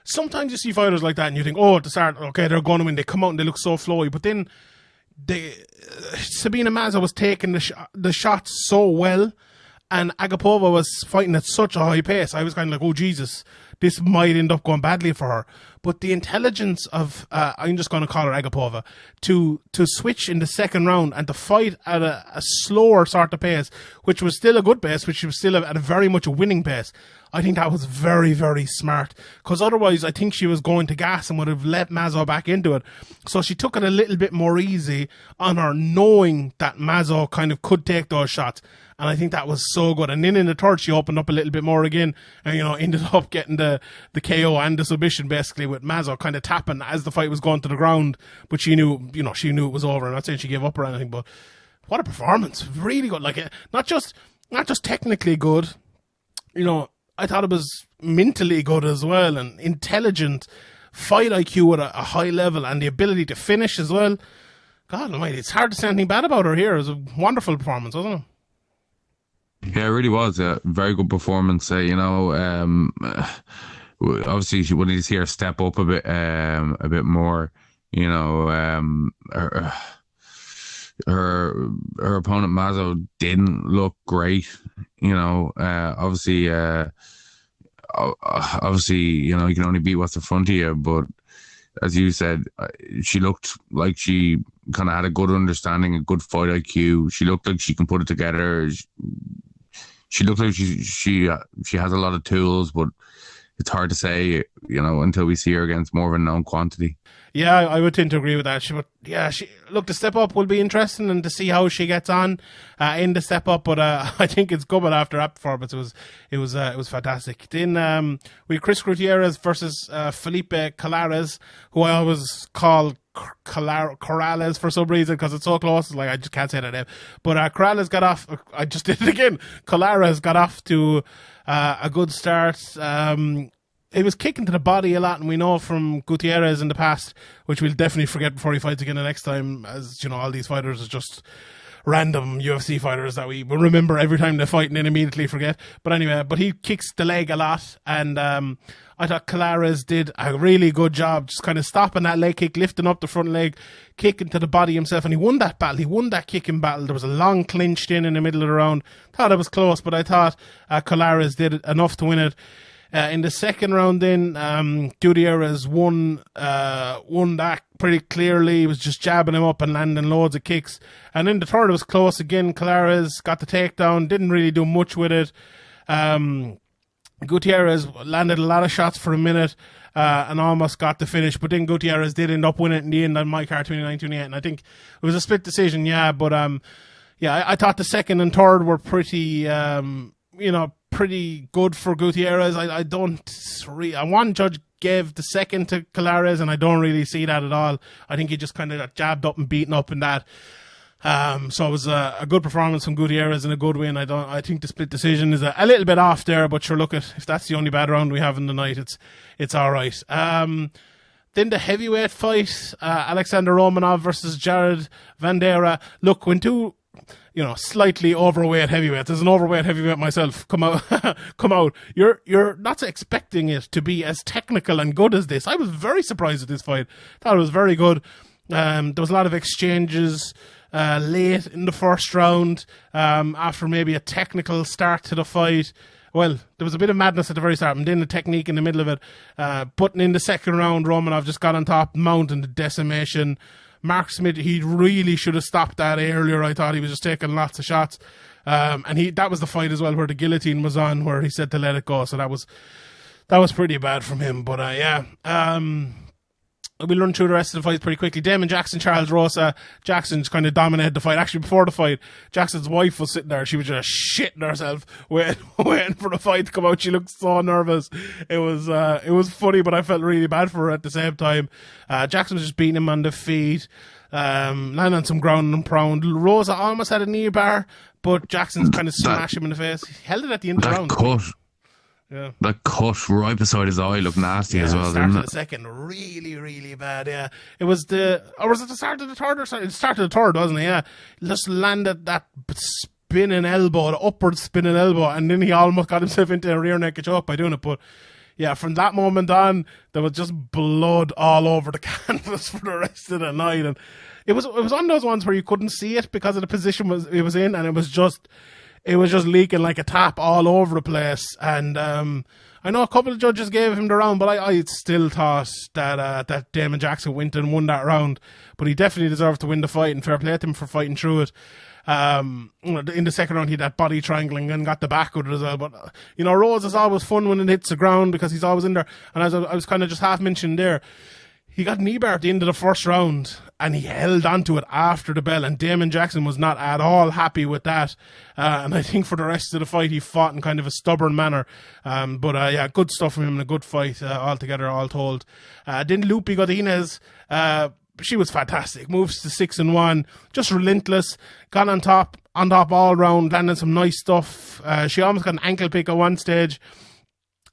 sometimes you see fighters like that and you think, oh, at the start, okay, they're going to win. They come out and they look so flowy. But then Sabina Mazo was taking the shots so well, and Agapova was fighting at such a high pace. I was kind of like, oh, Jesus, this might end up going badly for her. But the intelligence of, I'm just going to call her Agapova, to switch in the second round and to fight at a slower sort of pace, which was still a good pace, which was still at a very much a winning pace. I think that was very, very smart, because otherwise I think she was going to gas and would have let Mazo back into it. So she took it a little bit more easy on her, knowing that Mazo kind of could take those shots. And I think that was so good. And then in the third, she opened up a little bit more again, and, you know, ended up getting the KO and the submission, basically, with Mazo kind of tapping as the fight was going to the ground. But she knew it was over. I'm not saying she gave up or anything, but what a performance. Really good. Like, not just technically good, you know, I thought it was mentally good as well, and intelligent, fight IQ at a high level, and the ability to finish as well. God almighty, it's hard to say anything bad about her here. It was a wonderful performance, wasn't it? Yeah, it really was a very good performance. You know, obviously she wanted to see her step up a bit more. You know, her opponent Mazo didn't look great. You know, obviously, you know, you can only beat what's in front of you. But as you said, she looked like she kind of had a good understanding, a good fight IQ. She looked like she can put it together. She looked like she has a lot of tools, but it's hard to say, you know, until we see her against more of a known quantity. Yeah, I would tend to agree with that. She look, the step up will be interesting, and to see how she gets on in the step up. But I think it's good after that performance. It was fantastic. Then we had Chris Gutierrez versus Felipe Colares, who I always call Corrales for some reason, because it's so close. It's like I just can't say that name. But Corrales got off. I just did it again. Colares got off to a good start. He was kicking to the body a lot, and we know from Gutierrez in the past, which we'll definitely forget before he fights again the next time, as you know, all these fighters are just random UFC fighters that we will remember every time they fight and then immediately forget. But anyway, he kicks the leg a lot, and I thought Colares did a really good job just kind of stopping that leg kick, lifting up the front leg, kicking to the body himself, and he won that battle. He won that kicking battle. There was a long clinched in the middle of the round. Thought it was close, but I thought Colares did enough to win it. In the second round, then Gutierrez won that pretty clearly. He was just jabbing him up and landing loads of kicks. And in the third, it was close again. Colares got the takedown, didn't really do much with it. Gutierrez landed a lot of shots for a minute and almost got the finish, but then Gutierrez did end up winning it in the end on my card 29-28, and I think it was a split decision, but I thought the second and third were pretty pretty good for Gutierrez. I one judge gave the second to Colares, and I don't really see that at all. I think he just kind of got jabbed up and beaten up in that. So it was a good performance from Gutierrez and a good win. I think the split decision is a little bit off there, but sure, look, if that's the only bad round we have in the night, it's all right. Then the heavyweight fight, Alexander Romanov versus Jared Vandera. Look, when two, slightly overweight heavyweights, as an overweight heavyweight myself, come out, you're not expecting it to be as technical and good as this. I was very surprised at this fight. Thought it was very good. There was a lot of exchanges late in the first round after maybe a technical start to the fight. Well, there was a bit of madness at the very start, and then the technique in the middle of it. But in the second round, Romanov just got on top, mounting the decimation. Mark Smith, he really should have stopped that earlier. I thought he was just taking lots of shots. And that was the fight as well where the guillotine was on, where he said to let it go. So that was pretty bad from him. But we'll run through the rest of the fight pretty quickly. Damon Jackson, Charles Rosa. Jackson's kind of dominated the fight. Actually, before the fight, Jackson's wife was sitting there. She was just shitting herself waiting for the fight to come out. She looked so nervous. It was funny, but I felt really bad for her at the same time. Jackson was just beating him on the feet, landing on some ground and pound. Rosa almost had a knee bar, but Jackson's kind of smashed him in the face. He held it at the end of the round. Cut. Yeah. That cut right beside his eye looked nasty as well, didn't it? The second, really, really bad, yeah. It was was it the start of the third or something? It started the third, wasn't it? Yeah. He just landed that spinning elbow, the upward spinning elbow, and then he almost got himself into a rear naked choke by doing it. But yeah, from that moment on, there was just blood all over the canvas for the rest of the night. And it was one of those ones where you couldn't see it because of the position it was in, and it was just leaking like a tap all over the place. And I know a couple of judges gave him the round, but I still thought that Damon Jackson went and won that round. But he definitely deserved to win the fight, and fair play to him for fighting through it. In the second round, he had that body triangling and got the back with it as well. But, Rose is always fun when it hits the ground because he's always in there. And as I was kind of just half mentioned there, he got knee bar at the end of the first round, and he held onto it after the bell, and Damon Jackson was not at all happy with that. And I think for the rest of the fight, he fought in kind of a stubborn manner. But good stuff from him and a good fight altogether, all told. Then Lupe Godinez, she was fantastic. Moves to 6-1, just relentless. Got on top all round, landing some nice stuff. She almost got an ankle pick at one stage.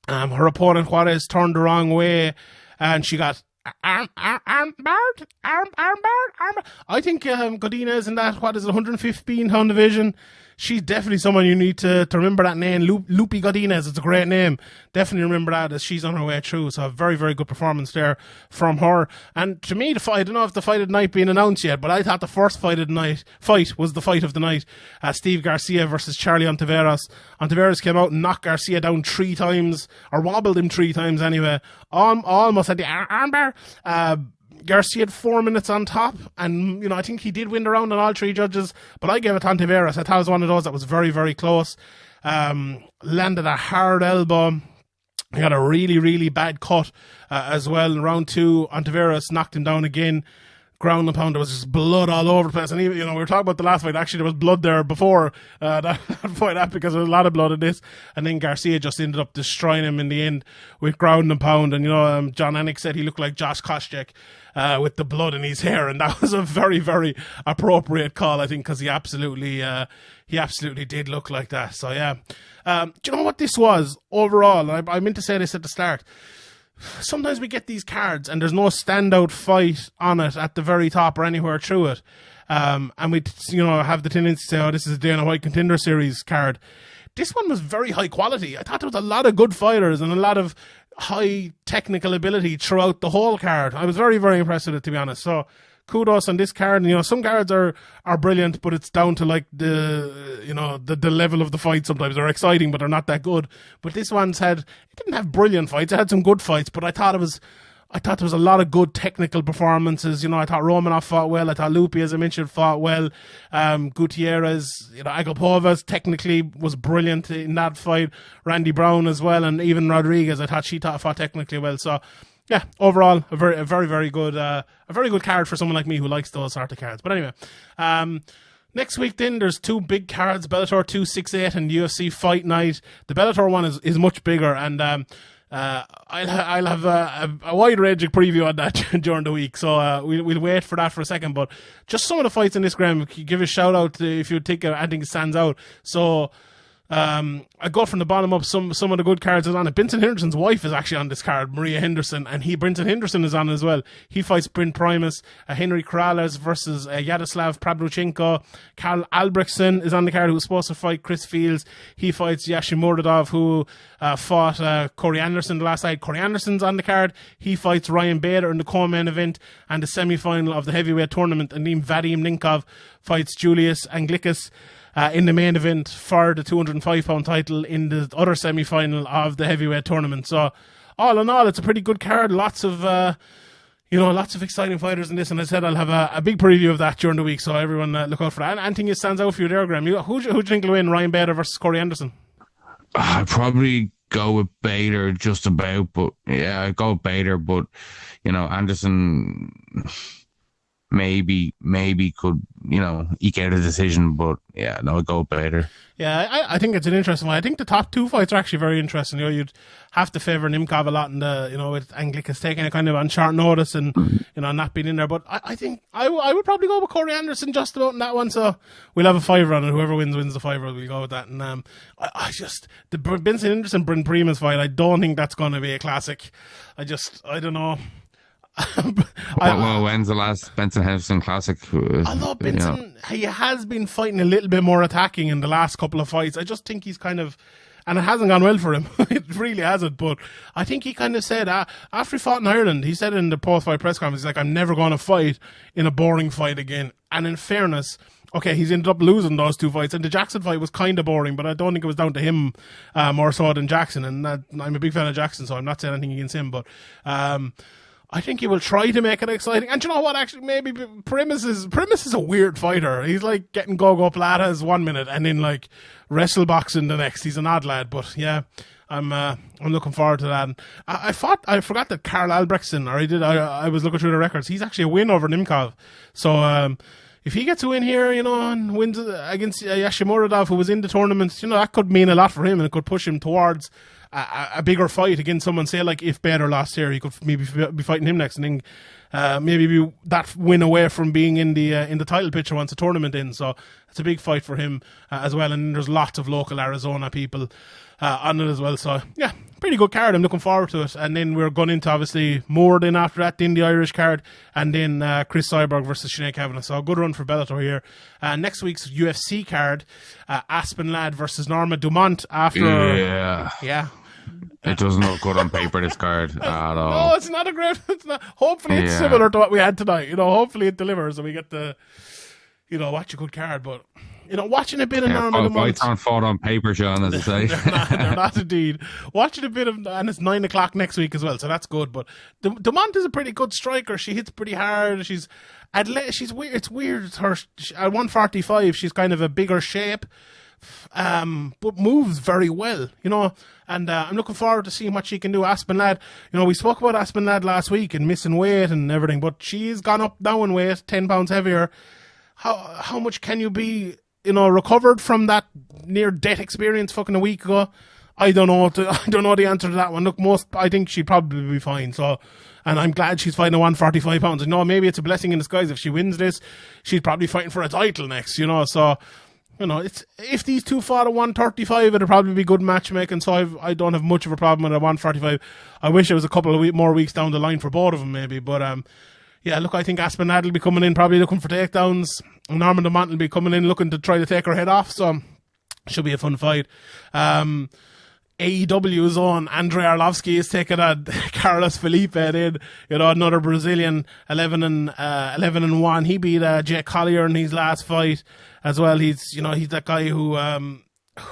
Her opponent Juarez turned the wrong way, and she got armbar. I think Godinez in that, 115 pound division. She's definitely someone you need to remember that name. Lupe Godinez, it's a great name. Definitely remember that as she's on her way through. So a very, very good performance there from her. And to me, the fight, I don't know if the fight of the night being announced yet, but I thought the first fight was the fight of the night. Steve Garcia versus Charlie Ontiveros. Ontiveros came out and knocked Garcia down 3 times, or wobbled him 3 times anyway. Almost had the armbar. Garcia had 4 minutes on top, and I think he did win the round on all 3 judges, but I gave it to Ontiveros. I thought it was one of those that was very, very close. Landed a hard elbow. He got a really, really bad cut as well. In round 2, Ontiveros knocked him down again. Ground and pound, there was just blood all over the place. And even, we were talking about the last fight. Actually, there was blood there before that fight, because there was a lot of blood in this. And then Garcia just ended up destroying him in the end with ground and pound. And, John Anik said he looked like Josh Koscheck with the blood in his hair. And that was a very, very appropriate call, I think, because he absolutely did look like that. So, yeah. Do you know what this was overall? I meant to say this at the start. Sometimes we get these cards and there's no standout fight on it at the very top or anywhere through it. And we, have the tendency to say, oh, this is a Dana White Contender Series card. This one was very high quality. I thought there was a lot of good fighters and a lot of high technical ability throughout the whole card. I was very, very impressed with it, to be honest. So kudos on this card. Some cards are brilliant, but it's down to like the level of the fight. Sometimes they're exciting, but they're not that good. But this one's it didn't have brilliant fights. It had some good fights, but I thought there was a lot of good technical performances. I thought Romanov fought well. I thought Lupe, as I mentioned, fought well. Gutierrez, Agapova technically was brilliant in that fight. Randy Brown as well, and even Rodriguez, I thought she fought technically well. So, yeah, overall, a very, very good, card for someone like me who likes those sort of cards. But anyway, next week then there's 2 big cards: Bellator 268 and UFC Fight Night. The Bellator one is much bigger, and I'll have a wide ranging preview on that during the week. So we'll wait for that for a second. But just some of the fights in this, Graeme, give a shout out if you think anything stands out. So. I go from the bottom up. Some of the good cards is on it. Benson Henderson's wife is actually on this card, Maria Henderson, and Benson Henderson is on as well. He fights Brent Primus. Henry Corrales versus Yaroslav Pavlyuchenko. Karl Albrechtsen is on the card, who was supposed to fight Chris Fields. He fights Yashin Murdadov, who fought Corey Anderson the last night. Corey Anderson's on the card. He fights Ryan Bader in the co-main event and the semi-final of the heavyweight tournament. And then Vadim Linkov fights Julius Anglickas in the main event for the 205-pound title in the other semi-final of the heavyweight tournament. So, all in all, it's a pretty good card. Lots of exciting fighters in this. And as I said, I'll have a big preview of that during the week. So everyone look out for that. Anything that stands out for you there, Graeme? Who do you think will win, Ryan Bader versus Corey Anderson? I'd probably go with Bader just about, but yeah, I'd go with Bader, but Anderson maybe could, eke out a decision, but yeah, no, I'd go with Bader. Yeah, I think it's an interesting one. I think the top two fights are actually very interesting. You'd have to favour Nimkov a lot in the, with Anglicus taking it kind of on short notice and, not being in there. But I think I would probably go with Corey Anderson just about in that one. So we'll have a fiver on it. Whoever wins the fiver. We'll go with that. And I just, the Benson Henderson Bryn Primus fight, I don't think that's going to be a classic. I don't know. Well, when's the last Benson Henderson classic? Although Benson, he has been fighting a little bit more attacking in the last couple of fights. I just think he's kind of, and it hasn't gone well for him. It really hasn't. But I think he kind of said, after he fought in Ireland, he said in the post-fight press conference, he's like, I'm never going to fight in a boring fight again. And in fairness, okay, he's ended up losing those two fights, and the Jackson fight was kind of boring, but I don't think it was down to him more so than Jackson. And I'm a big fan of Jackson, so I'm not saying anything against him, but I think he will try to make it exciting. And you know what, actually, maybe Primus is a weird fighter. He's like getting go-go platas 1 minute and then like wrestle boxing the next. He's an odd lad, but yeah, I'm looking forward to that. And I forgot that Karl Albrechtsson, I was looking through the records, he's actually a win over Nimkov. So if he gets a win here, and wins against Yashimuradov, who was in the tournament, that could mean a lot for him, and it could push him towards a bigger fight against someone. Say like if Bader lost here, he could maybe be fighting him next, and then maybe be that win away from being in the title picture once the tournament ends. So it's a big fight for him as well. And there's lots of local Arizona people on it as well. So yeah, pretty good card. I'm looking forward to it. And then we're going into obviously more then after that, then the Irish card, and then Chris Cyborg versus Sinead Kavanagh. So a good run for Bellator here. Next week's UFC card, Aspen Ladd versus Norma Dumont after. Yeah. It doesn't look good on paper, this card at all. No, it's not a great. It's not. Hopefully, it's similar to what we had tonight. Hopefully it delivers and we get the, watch a good card. But watching a bit of Norma Dumont. Fights aren't fought on paper, Sean, as I say. they're not indeed. Watching a bit of, and it's 9 o'clock next week as well, so that's good. But Dumont is a pretty good striker. She hits pretty hard. She's weird. It's weird. At 145, she's kind of a bigger shape. But moves very well, and I'm looking forward to seeing what she can do. Aspen Ladd, we spoke about Aspen Ladd last week and missing weight and everything, but she's gone up now in weight, 10 pounds heavier. How much can you be, recovered from that near death experience fucking a week ago? I don't know the answer to that one. Look, I think she'd probably be fine. So, and I'm glad she's fighting at 145 pounds. And maybe it's a blessing in disguise. If she wins this, she's probably fighting for a title next, so. It's if these two fought at 135, it'd probably be good matchmaking. So I don't have much of a problem with at 145. I wish it was a couple of more weeks down the line for both of them, maybe. But yeah, look, I think Aspen Ladd will be coming in probably looking for takedowns. Norman Dumont will be coming in looking to try to take her head off. So should be a fun fight. AEW's own Andrei Arlovsky is taking on Carlos Felipe in, another Brazilian, 11-1. He beat Jake Collier in his last fight as well. He's that guy who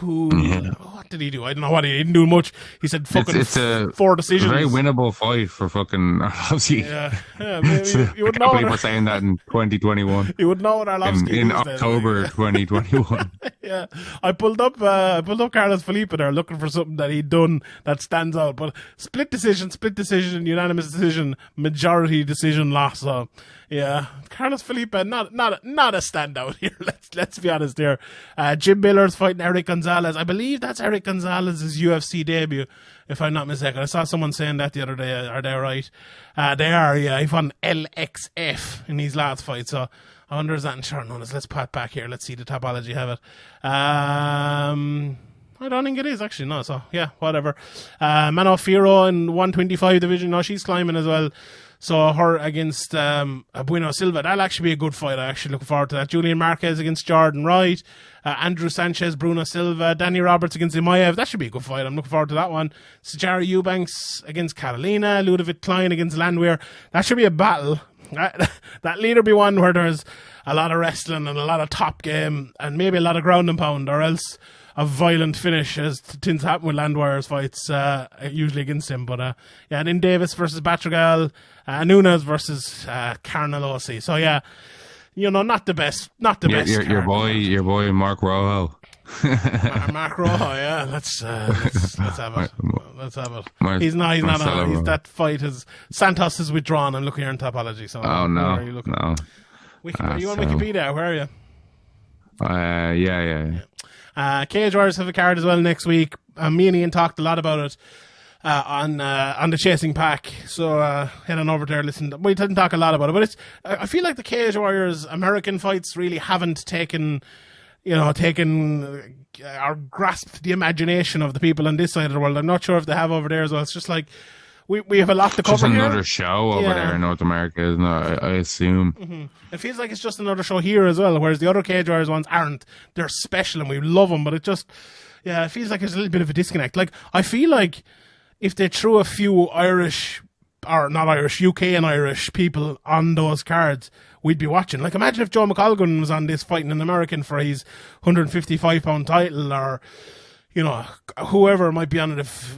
what did he do? I don't know what he didn't do much. He said fucking it's 4 decisions. It's a very winnable fight for fucking Arlovsky. Yeah, maybe you would know. People saying that in 2021. You would know what Arlovsky in October 2021. Yeah, I pulled up Carlos Felipe there looking for something that he'd done that stands out. But split decision, unanimous decision, majority decision loss. So yeah, Carlos Felipe not a standout here. Let's be honest here. Jim Miller's fighting Eric Gonzalez. I believe that's Eric Gonzalez's UFC debut, if I'm not mistaken. I saw someone saying that the other day. Are they right? They are. Yeah, he fought LXF in his last fight. So I wonder is that in short notice. Let's pat back here. Let's see the Topology have it. I don't think it is actually. No, so yeah, whatever. Mano Firo in 125 division. No, she's climbing as well. So her against Bueno Silva, that'll actually be a good fight. I actually look forward to that. Julian Marquez against Jordan Wright, Andrew Sanchez, Bruno Silva, Danny Roberts against Imaev. That should be a good fight. I'm looking forward to that one. Sajara Eubanks against Catalina, Ludovic Klein against Landwehr. That should be a battle. That leader be one where there's a lot of wrestling and a lot of top game and maybe a lot of ground and pound, or else a violent finish, as tends to happen with Landwehr's fights, usually against him. But yeah, and then Davis versus Batragal, Nunes versus Carnelossi. So yeah, not the best. Not the best. Your boy Mark Rojo. Mark Rowe, yeah. Let's have it. Let's have it. He's not that fight has Santos is withdrawn. I'm looking here in Topology. So oh no, are you looking? no. Are you on Wikipedia? Where are you? Yeah. Cage Warriors have a card as well next week. Me and Ian talked a lot about it on the Chasing Pack. So head on over there. Listen, we didn't talk a lot about it, but I feel like the Cage Warriors American fights really haven't taken or grasped the imagination of the people on this side of the world. I'm not sure if they have over there as well. It's just like we have a lot to cover. Just another here. show over there in North America, isn't it? I assume. Mm-hmm. It feels like it's just another show here as well, whereas the other Cage Warriors ones aren't. They're special and we love them, but it feels like there's a little bit of a disconnect. Like, I feel like if they threw a few Irish, or not Irish, UK and Irish people on those cards, we'd be watching. Like, imagine if Joe McColgan was on this fighting an American for his 155-pound title, or, whoever might be on it, if,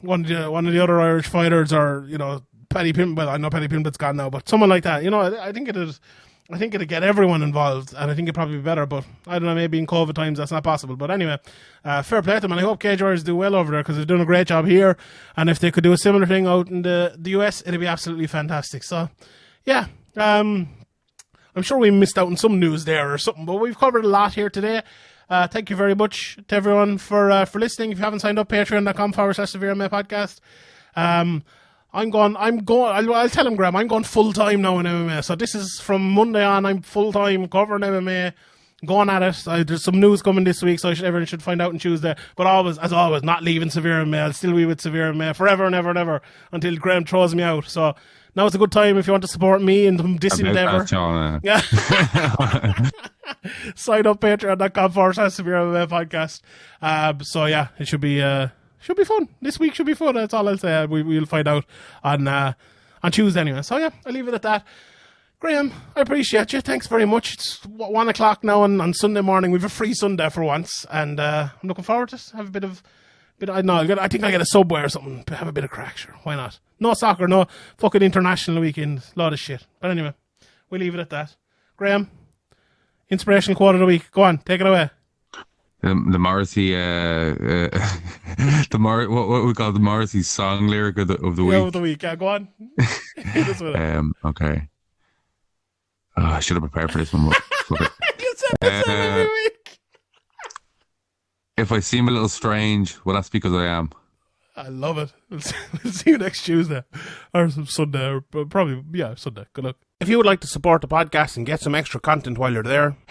one of the other Irish fighters, or, Paddy Pimblett. Well, I know Paddy Pimblett's gone now, but someone like that. I think it'd get everyone involved, and I think it'd probably be better, but I don't know, maybe in COVID times that's not possible. But anyway, fair play to them, and I hope Cage Warriors do well over there, because they've done a great job here, and if they could do a similar thing out in the US, it'd be absolutely fantastic. So, yeah, I'm sure we missed out on some news there or something, but we've covered a lot here today. Thank you very much to everyone for listening. If you haven't signed up, patreon.com/SevereMMA podcast. I'll tell him, Graeme, I'm going full-time now in MMA. So this is from Monday on, I'm full-time covering MMA, going at it. There's some news coming this week, so everyone should find out on Tuesday. But always, as always, not leaving Severe MMA. I'll still be with Severe MMA forever and ever and ever until Graeme throws me out. So now it's a good time if you want to support me in this endeavour. Yeah. Sign up, patreon.com/Severe MMA podcast. So yeah, it should be fun. This week should be fun. That's all I'll say. We'll find out on Tuesday anyway. So yeah, I'll leave it at that. Graeme, I appreciate you. Thanks very much. It's 1 o'clock now on Sunday morning. We've a free Sunday for once, and I'm looking forward to it. Have a bit of I don't know. I think I'll get a Subway or something. Have a bit of crack, sure. Why not? No soccer, no fucking international weekend. Lot of shit. But anyway, we'll leave it at that. Graeme, inspirational quote of the week. Go on, take it away. The Morrissey, what we call the Morrissey song lyric of the week. Yeah, of the week. Yeah, go on. Okay. I should have prepared for this one. But you said this every week. If I seem a little strange, well, that's because I am. I love it. We'll see you next Tuesday or Sunday, or probably Sunday. Good luck. If you would like to support the podcast and get some extra content while you're there,